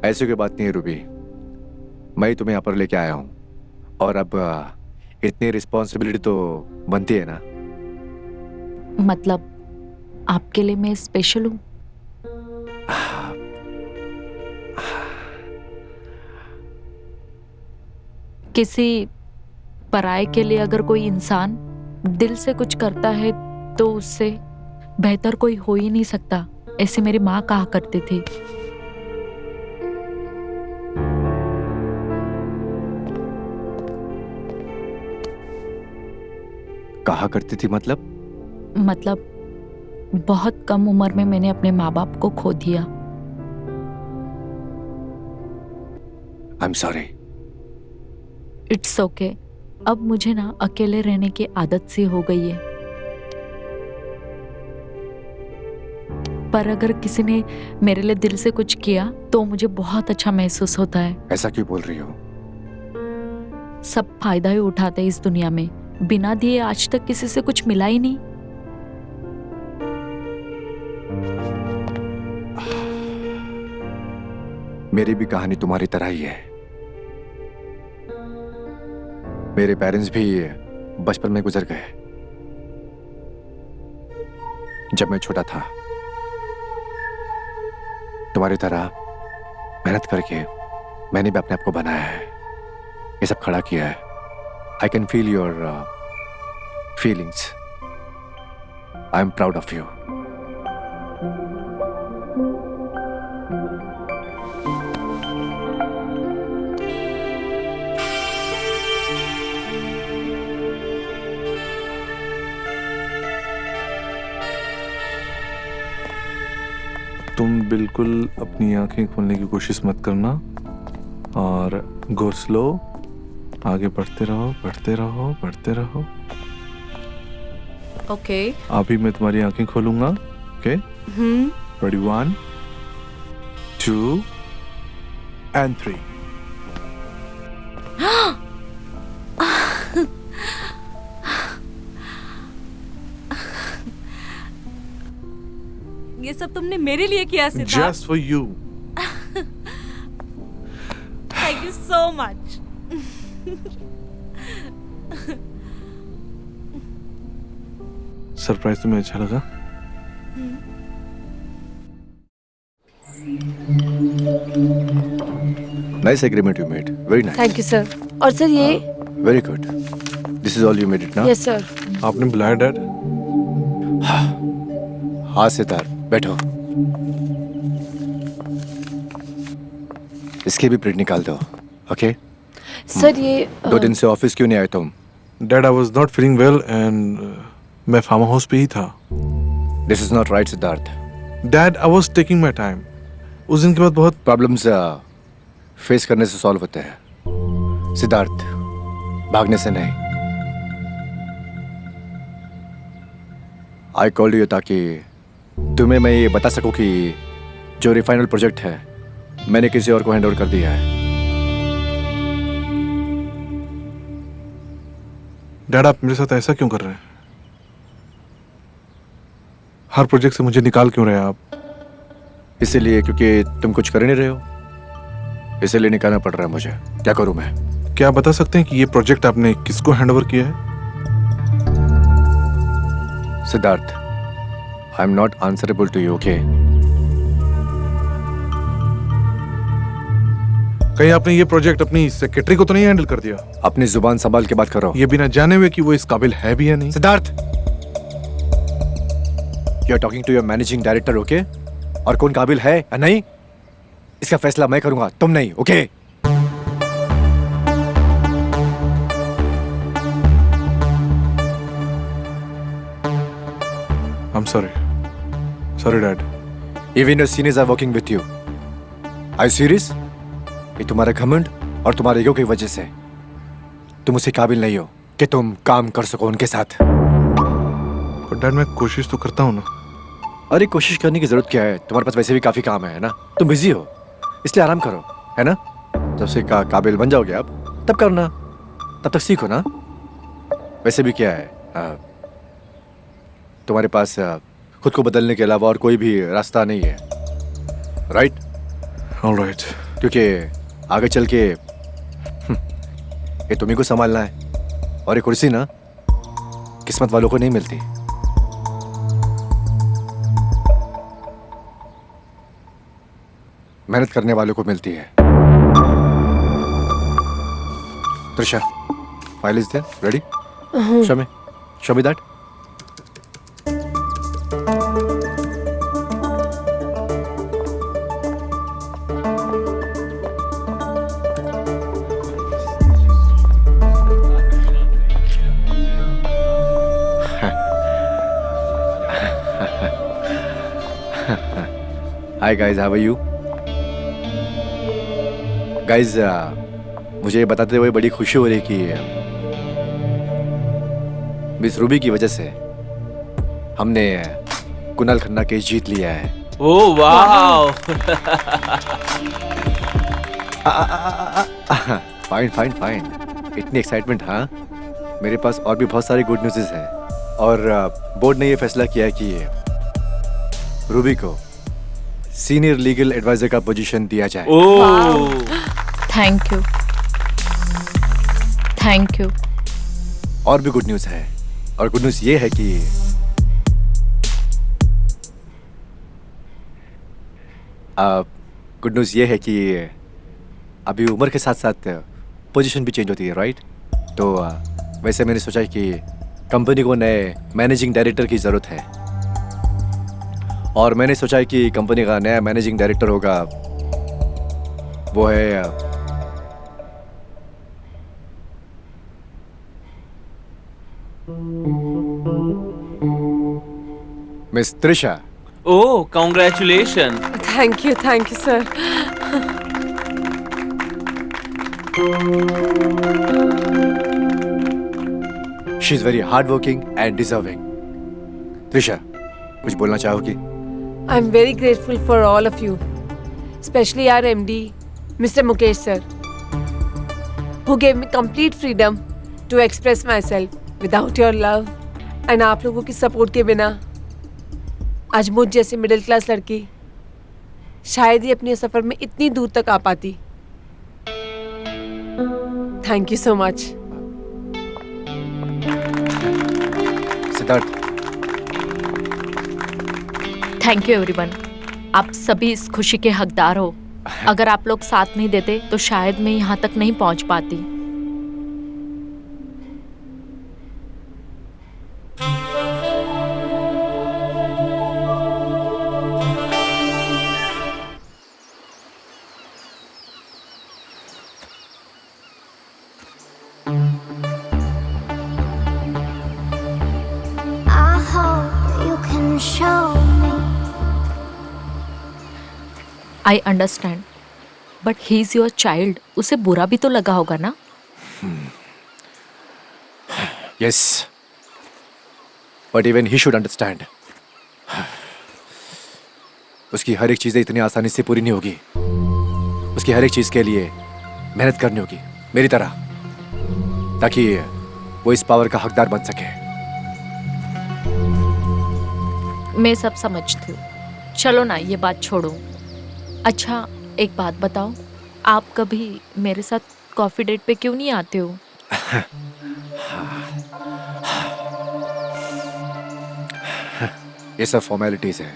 ऐसी कोई बात नहीं है रूबी, मैं ही तुम्हें यहाँ पर लेके आया हूँ और अब इतनी रिस्पॉन्सिबिलिटी तो बनती है ना। मतलब आपके लिए मैं स्पेशल हूँ? किसी पराये के लिए अगर कोई इंसान दिल से कुछ करता है तो उससे बेहतर कोई हो ही नहीं सकता, ऐसे मेरी माँ कहा करती थी। कहा करती थी मतलब? बहुत कम उम्र में मैंने अपने माँ बाप को खो दिया। आई एम सॉरी। It's okay. अब मुझे ना अकेले रहने की आदत सी हो गई है। पर अगर किसी ने मेरे लिए दिल से कुछ किया तो मुझे बहुत अच्छा महसूस होता है। ऐसा क्यों बोल रही हो? सब फायदा ही उठाते हैं इस दुनिया में। बिना दिए आज तक किसी से कुछ मिला ही नहीं। मेरी भी कहानी तुम्हारी तरह ही है। मेरे पेरेंट्स भी बचपन में गुजर गए जब मैं छोटा था। तुम्हारी तरह मेहनत करके मैंने भी अपने आप को बनाया है, ये सब खड़ा किया है। I can feel your feelings. I am proud of you. तुम बिल्कुल अपनी आंखें खोलने की कोशिश मत करना और गो स्लो, आगे बढ़ते रहो, बढ़ते रहो, बढ़ते रहो। ओके। अभी मैं तुम्हारी आंखें खोलूंगा। Okay, ready? 1 2 and 3। ये सब तुमने मेरे लिए किया Siddharth. Just for you। Thank you so much. Surprise तुम्हें अच्छा लगा? Nice agreement you made, very nice. Thank you sir. और सर ये very good. This is all you made it ना? Yes sir. आपने बुलाया डैड? हाँ सिद्धार्थ, बैठो। इसके भी प्रिंट निकाल दो। ओके सर ये 2 दिन से ऑफिस क्यों नहीं आए तुम? Dad, I was not feeling well and मैं फार्म हाउस पे ही था। This is not right Siddharth. Dad, I was taking my time. उस दिन के बाद बहुत प्रॉब्लम्स फेस करने से सॉल्व होते हैं सिद्धार्थ, भागने से नहीं। आई कॉल्ड यू ताकि तुम्हें मैं ये बता सकूं कि जो रिफाइनल प्रोजेक्ट है मैंने किसी और को हैंड ओवर कर दिया है। डैड, आप मेरे साथ ऐसा क्यों कर रहे हैं? हर प्रोजेक्ट से मुझे निकाल क्यों रहे हैं आप? इसीलिए क्योंकि तुम कुछ कर नहीं रहे हो, इसीलिए निकालना पड़ रहा है मुझे। क्या करूं मैं? क्या आप बता सकते हैं कि ये प्रोजेक्ट आपने किसको हैंड ओवर किया है? Siddharth, I am not answerable to you, okay? कहीं आपने ये प्रोजेक्ट अपनी सेक्रेटरी को तो नहीं हैंडल कर दिया? अपनी जुबान संभाल के बात करो। ये बिना जाने हुए कि वो इस काबिल है भी या नहीं। Siddharth, you are talking to your managing director, okay? और कौन काबिल है या नहीं इसका फैसला मैं करूंगा, तुम नहीं, okay? I am sorry. Sorry dad. Even your seniors are working with you. Are you serious? ये तुम्हारा घमंड और तुम्हारे ईगो की वजह से तुम उसे काबिल नहीं हो कि तुम काम कर सको उनके साथ। पर डैड, मैं कोशिश तो करता हूँ ना। अरे कोशिश करने की जरूरत क्या है? तुम्हारे पास वैसे भी काफी काम है ना? तुम बिजी हो इसलिए आराम करो, है ना? जब से काबिल बन जाओगे आप तब करना, तब तक सीखो ना। वैसे भी क्या है, तुम्हारे पास खुद को बदलने के अलावा और कोई भी रास्ता नहीं है, राइट? ऑलराइट। क्योंकि आगे चल के ये तुम्ही को संभालना है और ये कुर्सी ना किस्मत वालों को नहीं मिलती। मेहनत करने वालों को मिलती है। Trisha, file is there, ready? Show me that. Hi guys, how are you? Guys, मुझे ये बताते हुए बड़ी खुशी हो रही कि मिस रूबी की वजह से हमने कुणाल खन्ना केस जीत लिया है। Oh wow! Fine fine fine, इतनी एक्साइटमेंट? हाँ, मेरे पास और भी बहुत सारे गुड न्यूज़ हैं। और बोर्ड ने ये फैसला किया है कि रूबी को सीनियर लीगल एडवाइजर का पोजीशन दिया जाए। Oh! Thank you, thank you. और भी गुड न्यूज़ है, और गुड न्यूज़ ये है कि गुड न्यूज़ ये है कि अभी उम्र के साथ साथ पोजीशन भी चेंज होती है, राइट? तो वैसे मैंने सोचा कि कंपनी को नए मैनेजिंग डायरेक्टर की ज़रूरत है, और मैंने सोचा कि कंपनी का नया मैनेजिंग डायरेक्टर होगा, वो है miss Trisha. Oh, congratulation! Thank you sir. She is very hard working and deserving. Trisha, कुछ बोलना चाहोगी? I am very grateful for all of you, specially our MD, Mr. Mukesh sir, who gave me complete freedom to express myself. Without your love and आप लोगों की support के बिना आज मुझ जैसे मिडिल क्लास लड़की शायद ही अपने सफर में इतनी दूर तक आ पाती। Thank you so much. Siddharth, thank you everyone. आप सभी इस खुशी के हकदार हो। अगर आप लोग साथ नहीं देते तो शायद मैं यहाँ तक नहीं पहुँच पाती। I hope you can show me. I understand, but he is your child. उसे बुरा भी तो लगा होगा ना? Yes, but even he should understand. उसकी हर एक चीज़ें इतनी आसानी से पूरी नहीं होगी। उसकी हर एक चीज़ के लिए मेहनत करनी होगी, मेरी तरह, ताकि वो इस पावर का हकदार बन सके। मैं सब समझती हूँ। चलो ना, ये बात छोड़ो। अच्छा, एक बात बताओ, आप कभी मेरे साथ कॉफ़ी डेट पे क्यों नहीं आते हो? ये सब फॉर्मेलिटीज हैं।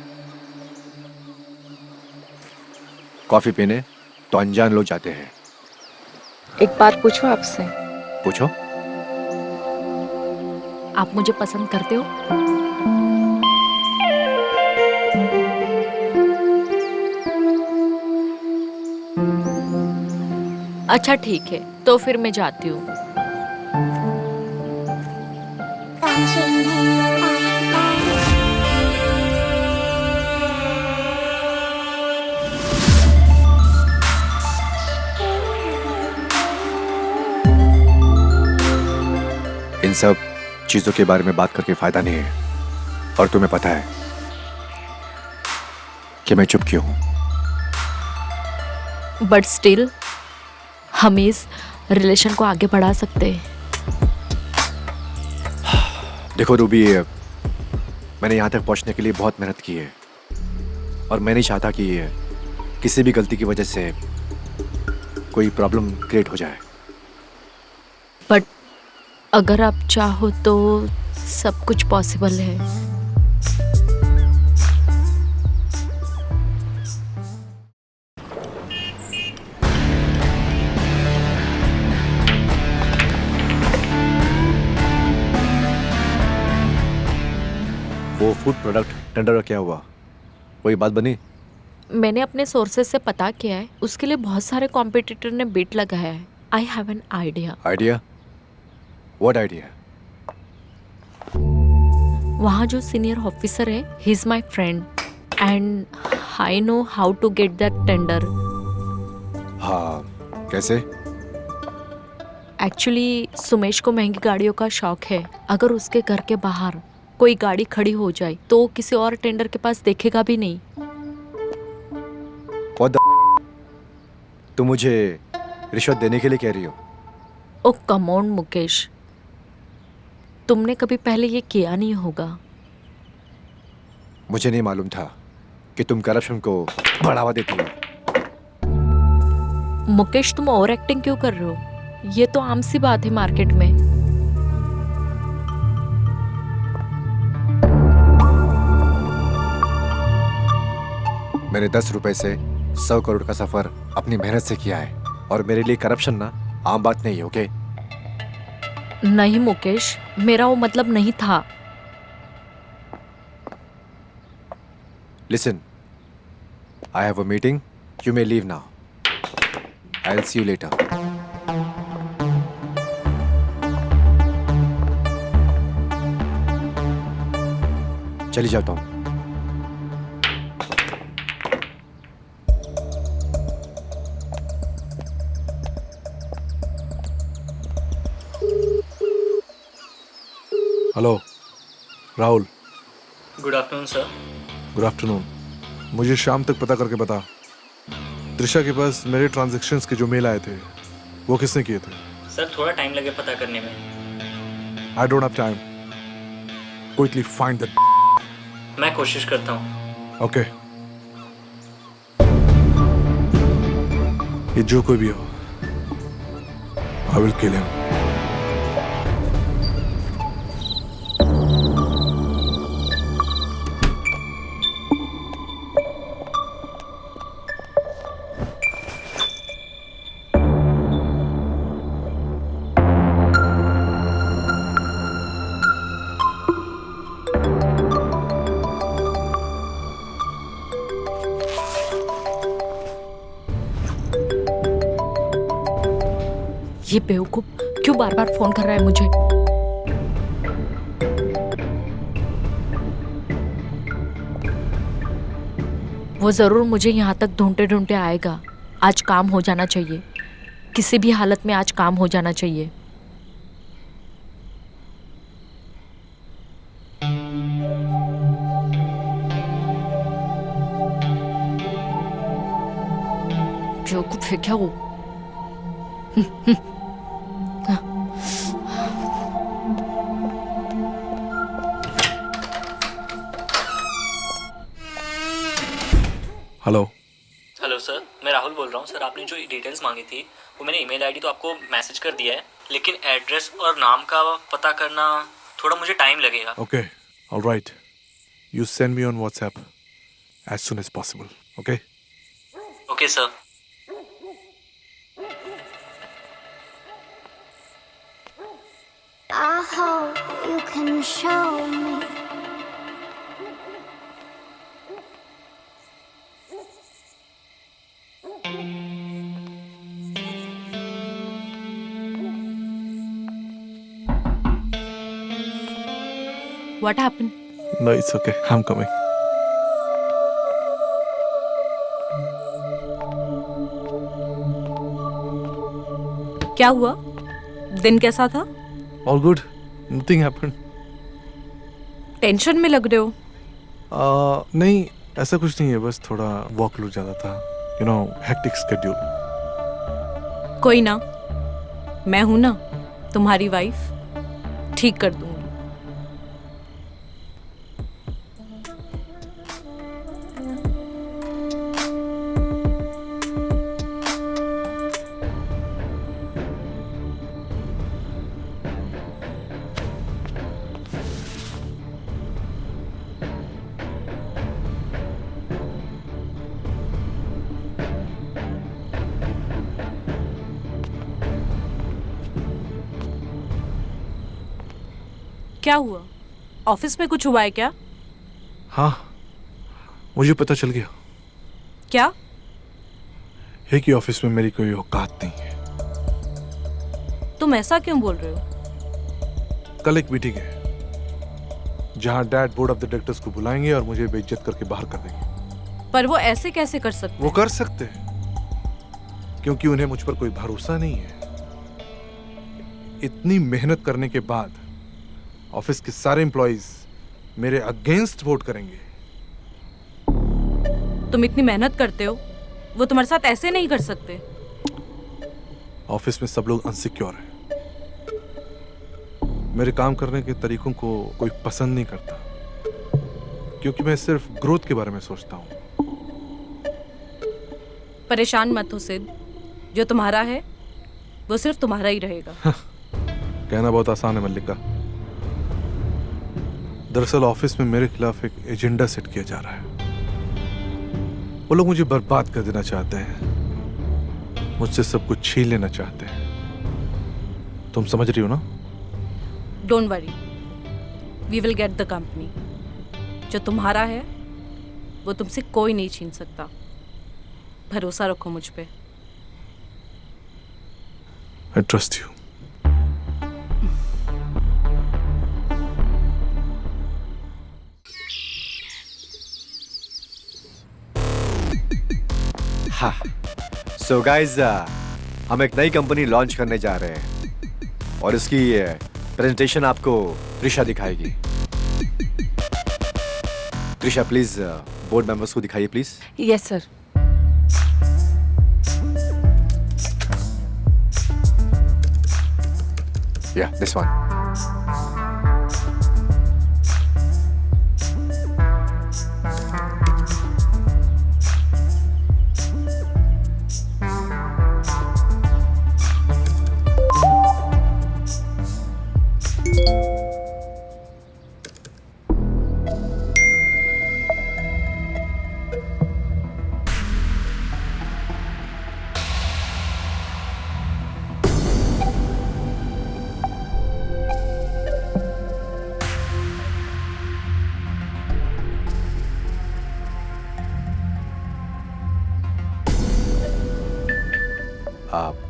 कॉफी पीने तो अनजान लोग जाते हैं। एक बात पूछूं आपसे? पूछो। आप मुझे पसंद करते हो? अच्छा ठीक है, तो फिर मैं जाती हूँ। Touching me like that. इन सब चीजों के बारे में बात करके फायदा नहीं है, और तुम्हें पता है कि मैं चुप क्यों हूं। बट स्टिल हम इस रिलेशन को आगे बढ़ा सकते हैं। देखो रूबी, मैंने यहाँ तक पहुँचने के लिए बहुत मेहनत की है, और मैं नहीं चाहता कि किसी भी गलती की वजह से कोई प्रॉब्लम क्रिएट हो जाए। बट अगर आप चाहो तो सब कुछ पॉसिबल है। वो फूड प्रोडक्ट टेंडर का क्या हुआ? कोई बात बनी? मैंने अपने सोर्सेज से पता किया है, उसके लिए बहुत सारे कॉम्पिटिटर ने बिड लगाया है। I have an idea. Idea? What idea? वहाँ जो सीनियर ऑफिसर है, he is my friend, and I know how to get that tender. हाँ, कैसे? एक्चुअली सुमेश को महंगी गाड़ियों का शौक है. अगर उसके घर के बाहर कोई गाड़ी खड़ी हो जाए तो किसी और टेंडर के पास देखेगा भी नहीं. What the तुम मुझे रिश्वत देने के लिए कह रही हो? ओ कम ऑन मुकेश, तुमने कभी पहले ये किया नहीं होगा. मुझे नहीं मालूम था कि तुम करप्शन को बढ़ावा देती हो. मुकेश, तुम ओवर एक्टिंग क्यों कर रहे हो? ये तो आम सी बात है मार्केट में. मैंने 10 रुपए से 100 करोड़ का सफर अपनी मेहनत से किया है और मेरे लिए करप्शन ना आम बात नहीं है. ओके? नहीं मुकेश, मेरा वो मतलब नहीं था. Listen, I have a meeting. You may leave now. I'll see you later. चली जाता हूँ. Hello Rahul. Good afternoon sir. Good afternoon. मुझे शाम तक पता करके बता, त्रिशा के पास मेरे ट्रांजैक्शंस के जो मेल आए थे वो किसने किए थे? सर थोड़ा टाइम लगे पता करने में. I don't have time. Quickly find that. मैं कोशिश करता हूँ. ओके. ये जो कोई भी हो, आई विल किल हिम. ये बेवकूफ क्यों बार बार फोन कर रहा है मुझे? वो जरूर मुझे यहाँ तक ढूंढते ढूंढते आएगा. आज काम हो जाना चाहिए. किसी भी हालत में आज काम हो जाना चाहिए. बेवकूफ है क्या वो? हेलो. हेलो सर, मैं राहुल बोल रहा हूँ. सर आपने जो डिटेल्स मांगी थी वो मैंने ईमेल आईडी तो आपको मैसेज कर दिया है, लेकिन एड्रेस और नाम का पता करना थोड़ा मुझे टाइम लगेगा. Okay, alright. You send me on WhatsApp as soon as possible. Okay? Okay sir. I hope you can show me. What happened? No, it's okay. I'm coming. क्या हुआ? दिन कैसा था? All good. Nothing happened. Tension में लग रहे हो. नहीं, ऐसा कुछ नहीं है. बस थोड़ा वर्कलोड ज़्यादा था. You know, hectic schedule. कोई ना, मैं हूं ना, तुम्हारी वाइफ. ठीक कर दूंगी. क्या हुआ? ऑफिस में कुछ हुआ है क्या? हाँ, मुझे पता चल गया. क्या? है कि ऑफिस में मेरी कोई औकात नहीं है. तुम ऐसा क्यों बोल रहे हो? कल एक मीटिंग है जहां dad board of the directors को बुलाएंगे और मुझे बेइज्जत करके बाहर कर देंगे. पर वो ऐसे कैसे कर सकते? वो कर सकते हैं क्योंकि उन्हें मुझ पर कोई भरोसा नहीं है। इतनी मेहनत करने के बाद ऑफिस के सारे एम्प्लॉइज मेरे अगेंस्ट वोट करेंगे। तुम इतनी मेहनत करते हो, वो तुम्हारे साथ ऐसे नहीं कर सकते। ऑफिस में सब लोग अनसिक्योर हैं। मेरे काम करने के तरीकों को कोई पसंद नहीं करता क्योंकि मैं सिर्फ ग्रोथ के बारे में सोचता हूँ। परेशान मत हो सिड, जो तुम्हारा है वो सिर्फ तुम्हारा ही रहेगा। कहना बहुत आसान है मल्लिका। दरअसल ऑफिस में मेरे खिलाफ एक एजेंडा सेट किया जा रहा है। वो लोग मुझे बर्बाद कर देना चाहते हैं, मुझसे सब कुछ छीन लेना चाहते हैं। तुम समझ रही हो ना? Don't worry, we will get the company. जो तुम्हारा है वो तुमसे कोई नहीं छीन सकता। भरोसा रखो मुझ पे। I trust you. हाँ, सो गाइज हम एक नई कंपनी लॉन्च करने जा रहे हैं और इसकी प्रेजेंटेशन आपको त्रिशा दिखाएगी। त्रिशा प्लीज बोर्ड मेंबर्स को दिखाइए please. Yes sir. Yeah, this one.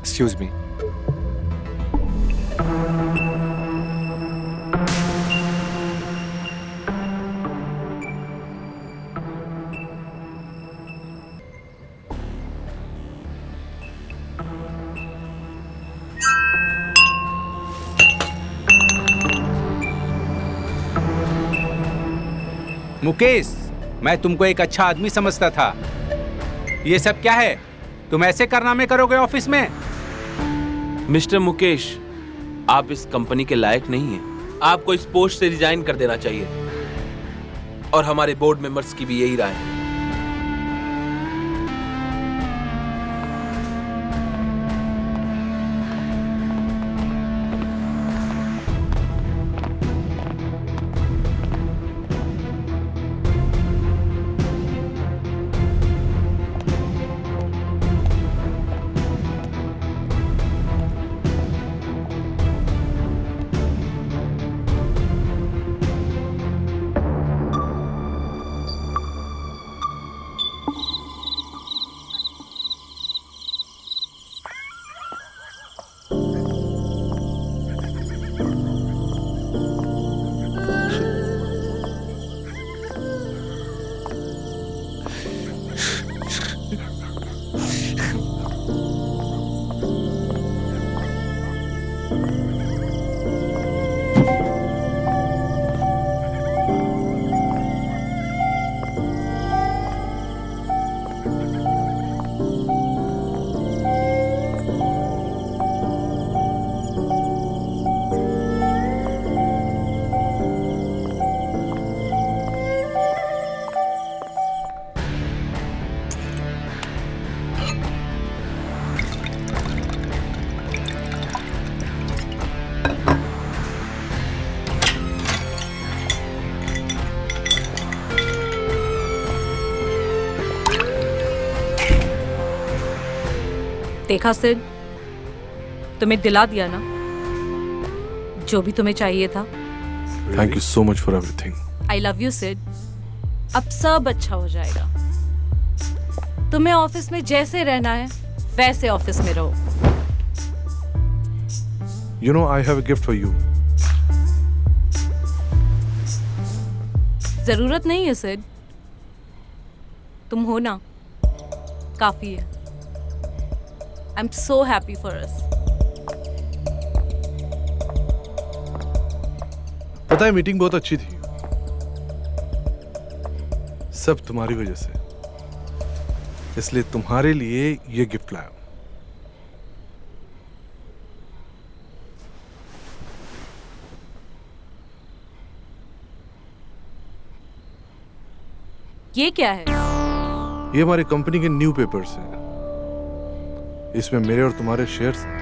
Excuse me. Mukesh, मैं तुमको एक अच्छा आदमी समझता था। ये सब क्या है? तुम ऐसे कारनामे करोगे ऑफिस में? मिस्टर मुकेश, आप इस कंपनी के लायक नहीं हैं। आपको इस पोस्ट से रिजाइन कर देना चाहिए और हमारे बोर्ड मेंबर्स की भी यही राय है। देखा सिड, तुम्हें दिला दिया ना जो भी तुम्हें चाहिए था। Thank you so much for everything. I love you Sid. अब सब अच्छा हो जाएगा। तुम्हें ऑफिस में जैसे रहना है वैसे ऑफिस में रहो। You know, I have a gift for you. जरूरत नहीं है सिड। तुम हो ना, काफी है। I am so happy for us. पता है मीटिंग बहुत अच्छी थी, सब तुम्हारी वजह से, इसलिए तुम्हारे लिए ये गिफ्ट लाया हूं। ये क्या है? ये हमारी कंपनी के न्यू पेपर्स हैं, इसमें मेरे और तुम्हारे शेयर्स हैं।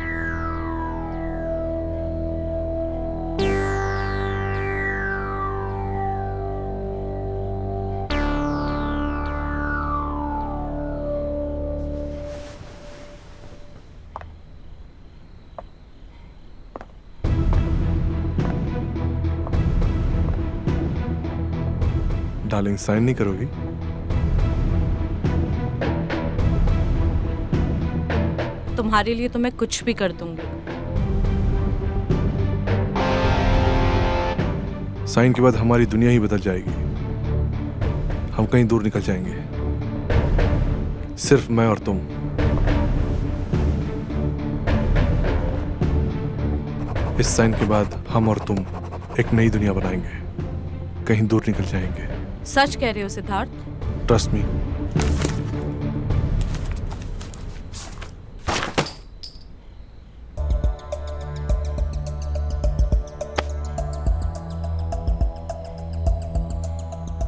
डार्लिंग, साइन नहीं करोगी? तुम्हारे लिए तो मैं कुछ भी कर दूंगी। साइन के बाद हमारी दुनिया ही बदल जाएगी, हम कहीं दूर निकल जाएंगे, सिर्फ मैं और तुम। इस साइन के बाद हम और तुम एक नई दुनिया बनाएंगे, कहीं दूर निकल जाएंगे। सच कह रहे हो सिद्धार्थ? Trust me.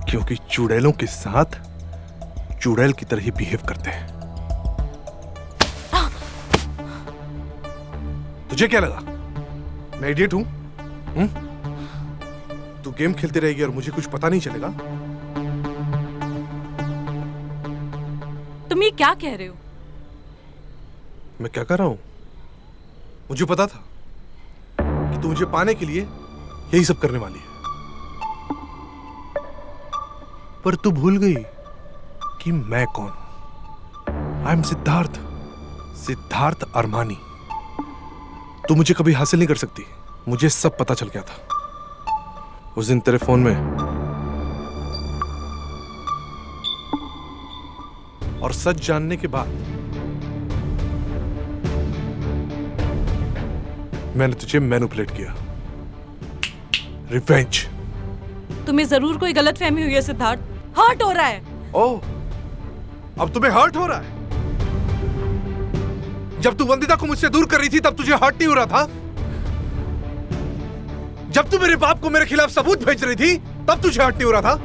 क्योंकि चुड़ैलों के साथ चुड़ैल की तरह ही बिहेव करते हैं। तुझे क्या लगा मैं इडियट हूं? तू गेम खेलती रहेगी और मुझे कुछ पता नहीं चलेगा? तुम ये क्या कह रहे हो? मैं क्या कर रहा हूं? मुझे पता था कि तू मुझे पाने के लिए यही सब करने वाली है, पर तू भूल गई कि मैं कौन हूं। I am Siddharth, Siddharth Armani. तू मुझे कभी हासिल नहीं कर सकती, मुझे सब पता चल गया था उस दिन तेरे फोन में। और सच जानने के बाद मैंने तुझे मैनिपुलेट किया। रिवेंज। तुम्हें जरूर कोई गलतफहमी हुई है सिद्धार्थ। हर्ट हो रहा है। ओह, अब तुम्हें हर्ट हो रहा है? जब तू वंदिता को मुझसे दूर कर रही थी तब तुझे हर्ट नहीं हो रहा था? जब तू मेरे बाप को मेरे खिलाफ सबूत भेज रही थी तब तुझे हर्ट नहीं हो रहा था?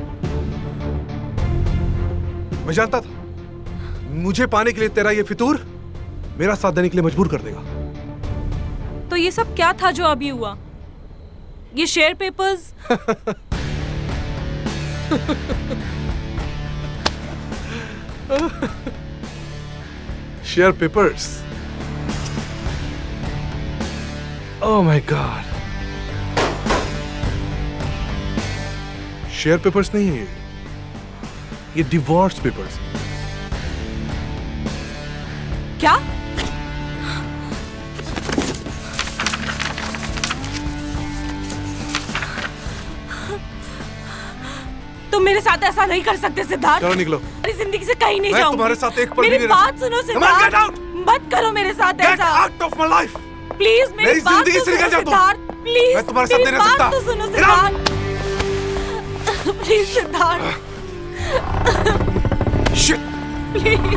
मैं जानता था मुझे पाने के लिए तेरा ये फितूर मेरा साथ देने के लिए मजबूर कर देगा। तो ये सब क्या था जो अभी हुआ? ये share papers? Share papers? Oh my God, share papers नहीं है ये डिवोर्स पेपर्स। क्या? तुम मेरे साथ ऐसा नहीं कर सकते सिद्धार्थ। चलो निकलो, मेरी जिंदगी से कहीं नहीं मैं जाऊंगी। तुम्हारे साथ एक पल भी मेरी नहीं रह बात सुनो सिद्धार्थ। मत करो मेरे साथ Get ऐसा। out of my life! Please मेरी बात जिंदगी तो से निकल सुनो जा तुम। सिद्धार्थ। प्लीज मैं तुम्हारे साथ मेरी नहीं रह सकता। बात तो सुनो Siddharth. Please Siddharth, Shit! Please.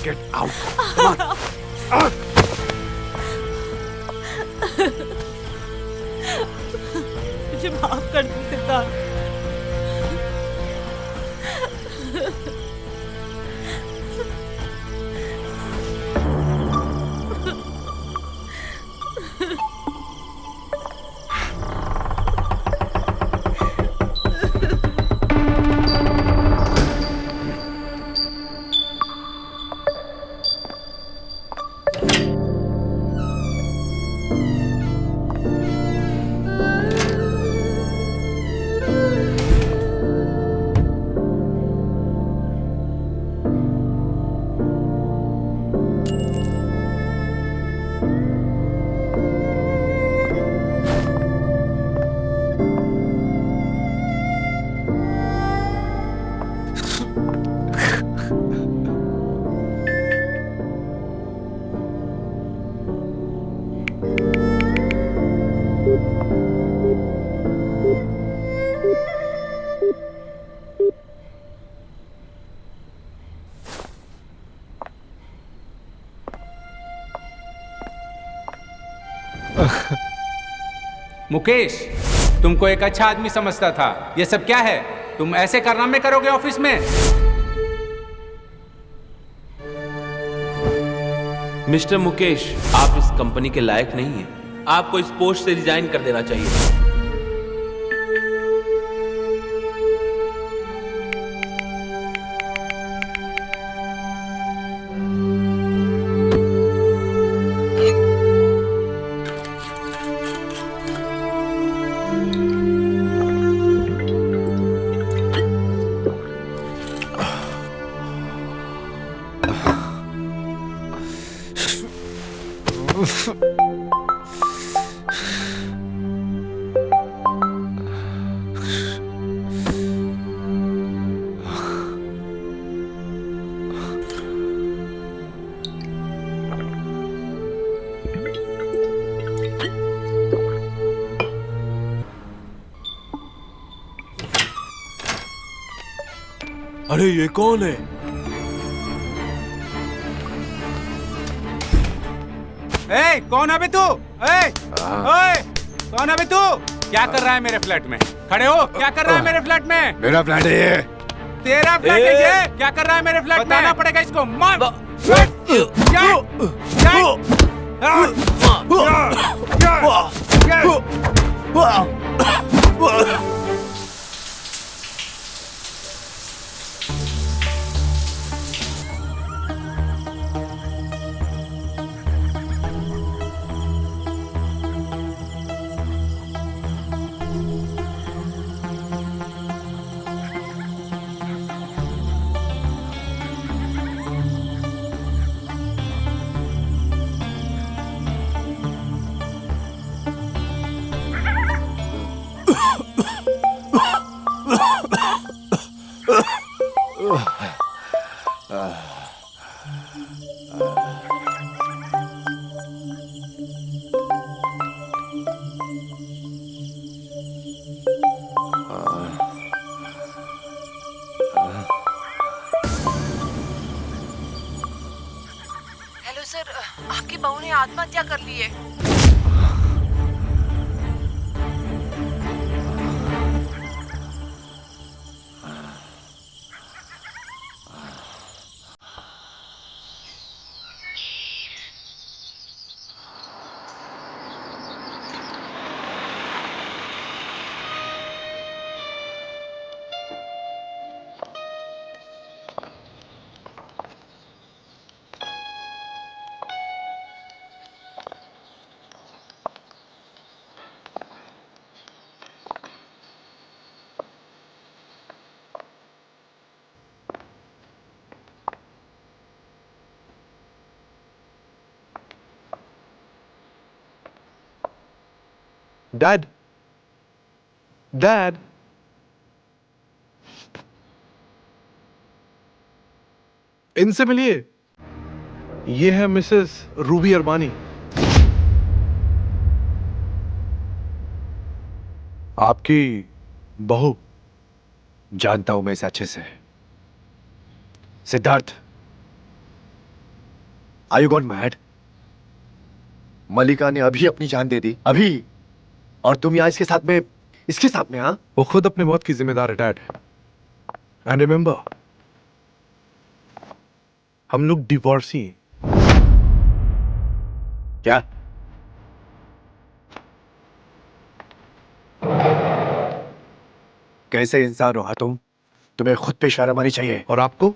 Get out! Come on! मुझे माफ कर दो सिद्धार्थ। मुकेश, तुमको एक अच्छा आदमी समझता था। ये सब क्या है? तुम ऐसे कारनामे करोगे ऑफिस में? मिस्टर मुकेश, आप इस कंपनी के लायक नहीं हैं। आपको इस पोस्ट से रिजाइन कर देना चाहिए। अरे ये कौन है? ए, कौन है बे तू? ए, ओए, कौन है बे तू? क्या कर रहा है मेरे फ्लैट में? खड़े हो, क्या कर रहा है मेरे फ्लैट में? मेरा फ्लैट है ये। तेरा फ्लैट है ये? क्या कर रहा है मेरे फ्लैट में? बताना पड़ेगा इसको। मार! हेलो सर, आपकी बहू ने आत्महत्या कर ली है। डैड, डैड, इनसे मिलिए। ये है मिसेस रूबी अरबानी। आपकी बहू। जानता हूं मैं इसे अच्छे से। Siddharth, are you got mad? Malika ने अभी अपनी जान दे दी, अभी, और तुम यहां इसके साथ में हाँ? वो खुद अपने मौत की जिम्मेदार है डैड। एंड रिमेंबर, हम लोग डिवोर्सी हैं। क्या? कैसे इंसान हो हाँ तुम? तुम्हें खुद पे शर्म आनी चाहिए। और आपको?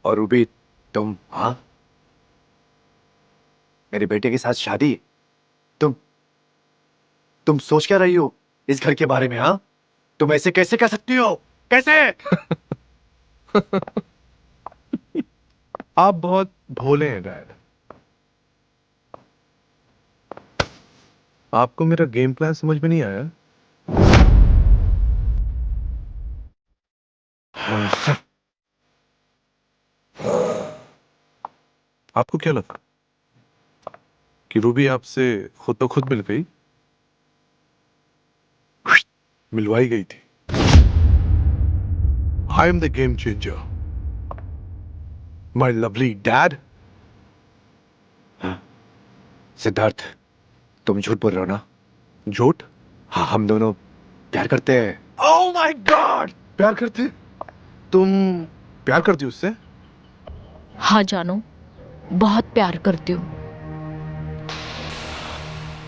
और रूबी, तुम हाँ, मेरे बेटे के साथ शादी? तुम सोच क्या रही हो इस घर के बारे में हाँ? तुम ऐसे कैसे कह सकती हो? कैसे? आप बहुत भोले हैं डैड। आपको मेरा गेम प्लान समझ में नहीं आया? आपको क्या लगा कि रूबी आपसे खुद तो खुद मिल गई? मिलवाई गई थी। I am the game changer, my lovely dad. Siddharth, तुम झूठ बोल रहे हो ना? झूठ? हाँ, हम दोनों प्यार करते हैं। ओह माय गॉड, प्यार करते? तुम प्यार करती हो उससे? हाँ जानू, बहुत प्यार करती हूँ,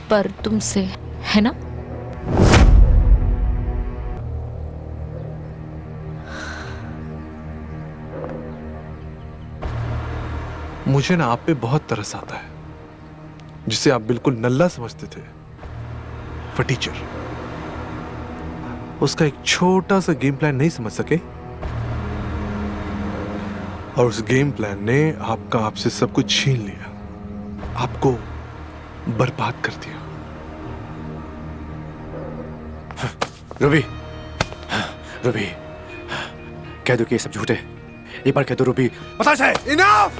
पर तुमसे, है ना? मुझे ना आप पे बहुत तरस आता है, जिसे आप बिल्कुल नल्ला समझते थे, फटीचर। उसका एक छोटा सा गेम प्लान नहीं समझ सके, और उस गेम प्लान ने आपका आपसे सब कुछ छीन लिया, आपको बर्बाद कर दिया। रूबी, रूबी, कह दो कि ये सब झूठ है। एक बार कह दो रूबी, पता है। इनफ!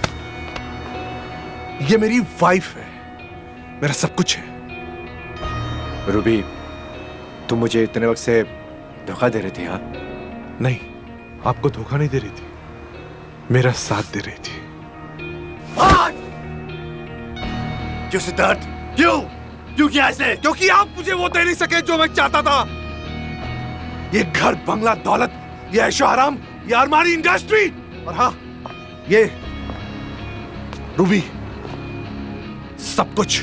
ये मेरी वाइफ है, मेरा सब कुछ है। रूबी, तुम मुझे इतने वक्त से धोखा दे रही थी? हाँ? नहीं, आपको धोखा नहीं दे रही थी, मेरा साथ दे रही थी। क्यों सिद्धार्थ, क्यों? क्यों किया ऐसे? क्योंकि आप मुझे वो दे नहीं सके जो मैं चाहता था। ये घर, बंगला, दौलत, ये ऐशो आराम, ये अरमानी इंडस्ट्री, और हाँ, ये रूबी, सब कुछ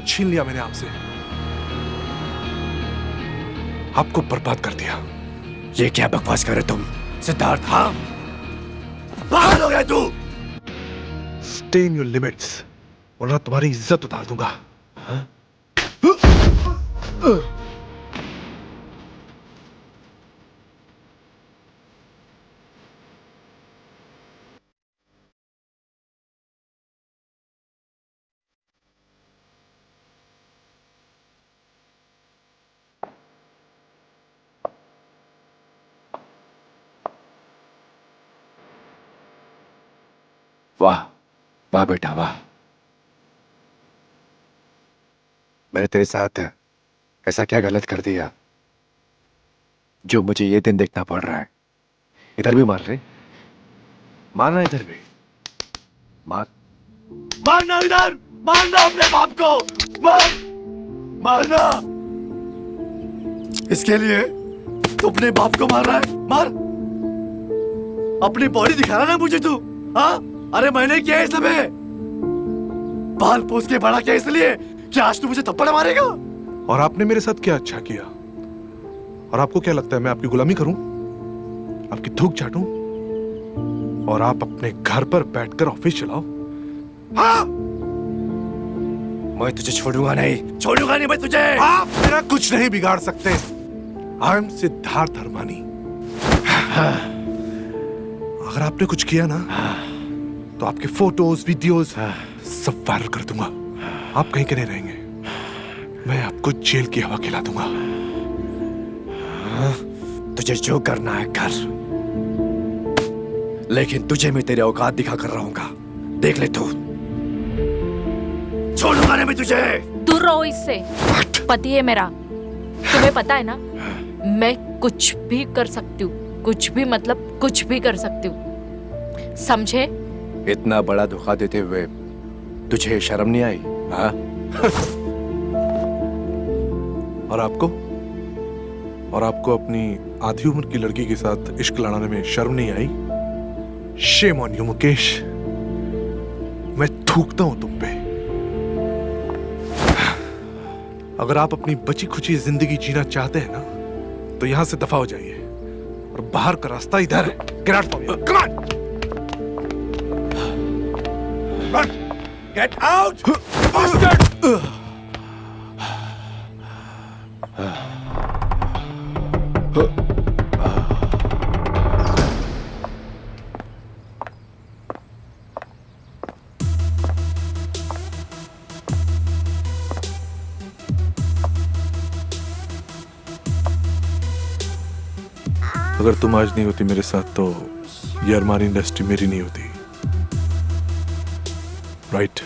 छीन लिया मैंने आपसे, आपको बर्बाद कर दिया। ये क्या बकवास कर रहे तुम सिद्धार्थ? हाँ, पागल हो गया तू। स्टे इन योर लिमिट्स, वरना तुम्हारी इज्जत उतार दूंगा। हाँ? वाह वाह बेटा वाह, मैंने तेरे साथ ऐसा क्या गलत कर दिया जो मुझे ये दिन देखना पड़ रहा है? इधर भी मार रहे, मारना इधर भी, मारना इधर, मारना अपने बाप को, मारना। इसके लिए तू अपने बाप को मार रहा है? मार, अपनी बॉडी दिखा रहा ना मुझे तू? हाँ, अरे मैंने किया है सब है, बाल पोस के बड़ा किया इसलिए कि आज तू मुझे थप्पड़ मारेगा? और आपने मेरे साथ क्या अच्छा किया? और आपको क्या लगता है मैं आपकी गुलामी करूं, आपकी थूक चाटूं, और आप अपने घर पर बैठकर ऑफिस चलाओ? हाँ? मैं तुझे छोड़ूंगा नहीं मैं तुझे। आप मेरा कुछ नहीं बिगाड़ सकते। I am Siddharth Armani. अगर आपने कुछ किया ना, तो आपके फोटोज, वीडियोस सब वायरल कर दूंगा। आप कहीं के नहीं रहेंगे, मैं आपको जेल की हवा खिला दूंगा। तुझे जो करना है कर, लेकिन तुझे मैं तेरे औकात दिखा कर रहूंगा, देख ले तू। छोड़ूंगा नहीं मैं तुझे। दूर रहो इससे, पति है मेरा, तुम्हें पता है ना? मैं कुछ भी कर सकती हूँ, कुछ भी मतलब कुछ भी कर सकती हूँ, समझे? इतना बड़ा धोखा देते हुए तुझे शर्म नहीं आई? हाँ? और आपको अपनी आधी उम्र की लड़की के साथ इश्क लड़ाने में शर्म नहीं आई? शेम ऑन यू मुकेश, मैं थूकता हूं तुम पे। अगर आप अपनी बची खुची जिंदगी जीना चाहते हैं ना, तो यहां से दफा हो जाइए, और बाहर का रास्ता इधर है। Get out from here, come on, run, get out, bastard. अगर तुम आज नहीं होती मेरे साथ, तो ये अरमानी इंडस्ट्री मेरी नहीं होती, राइट?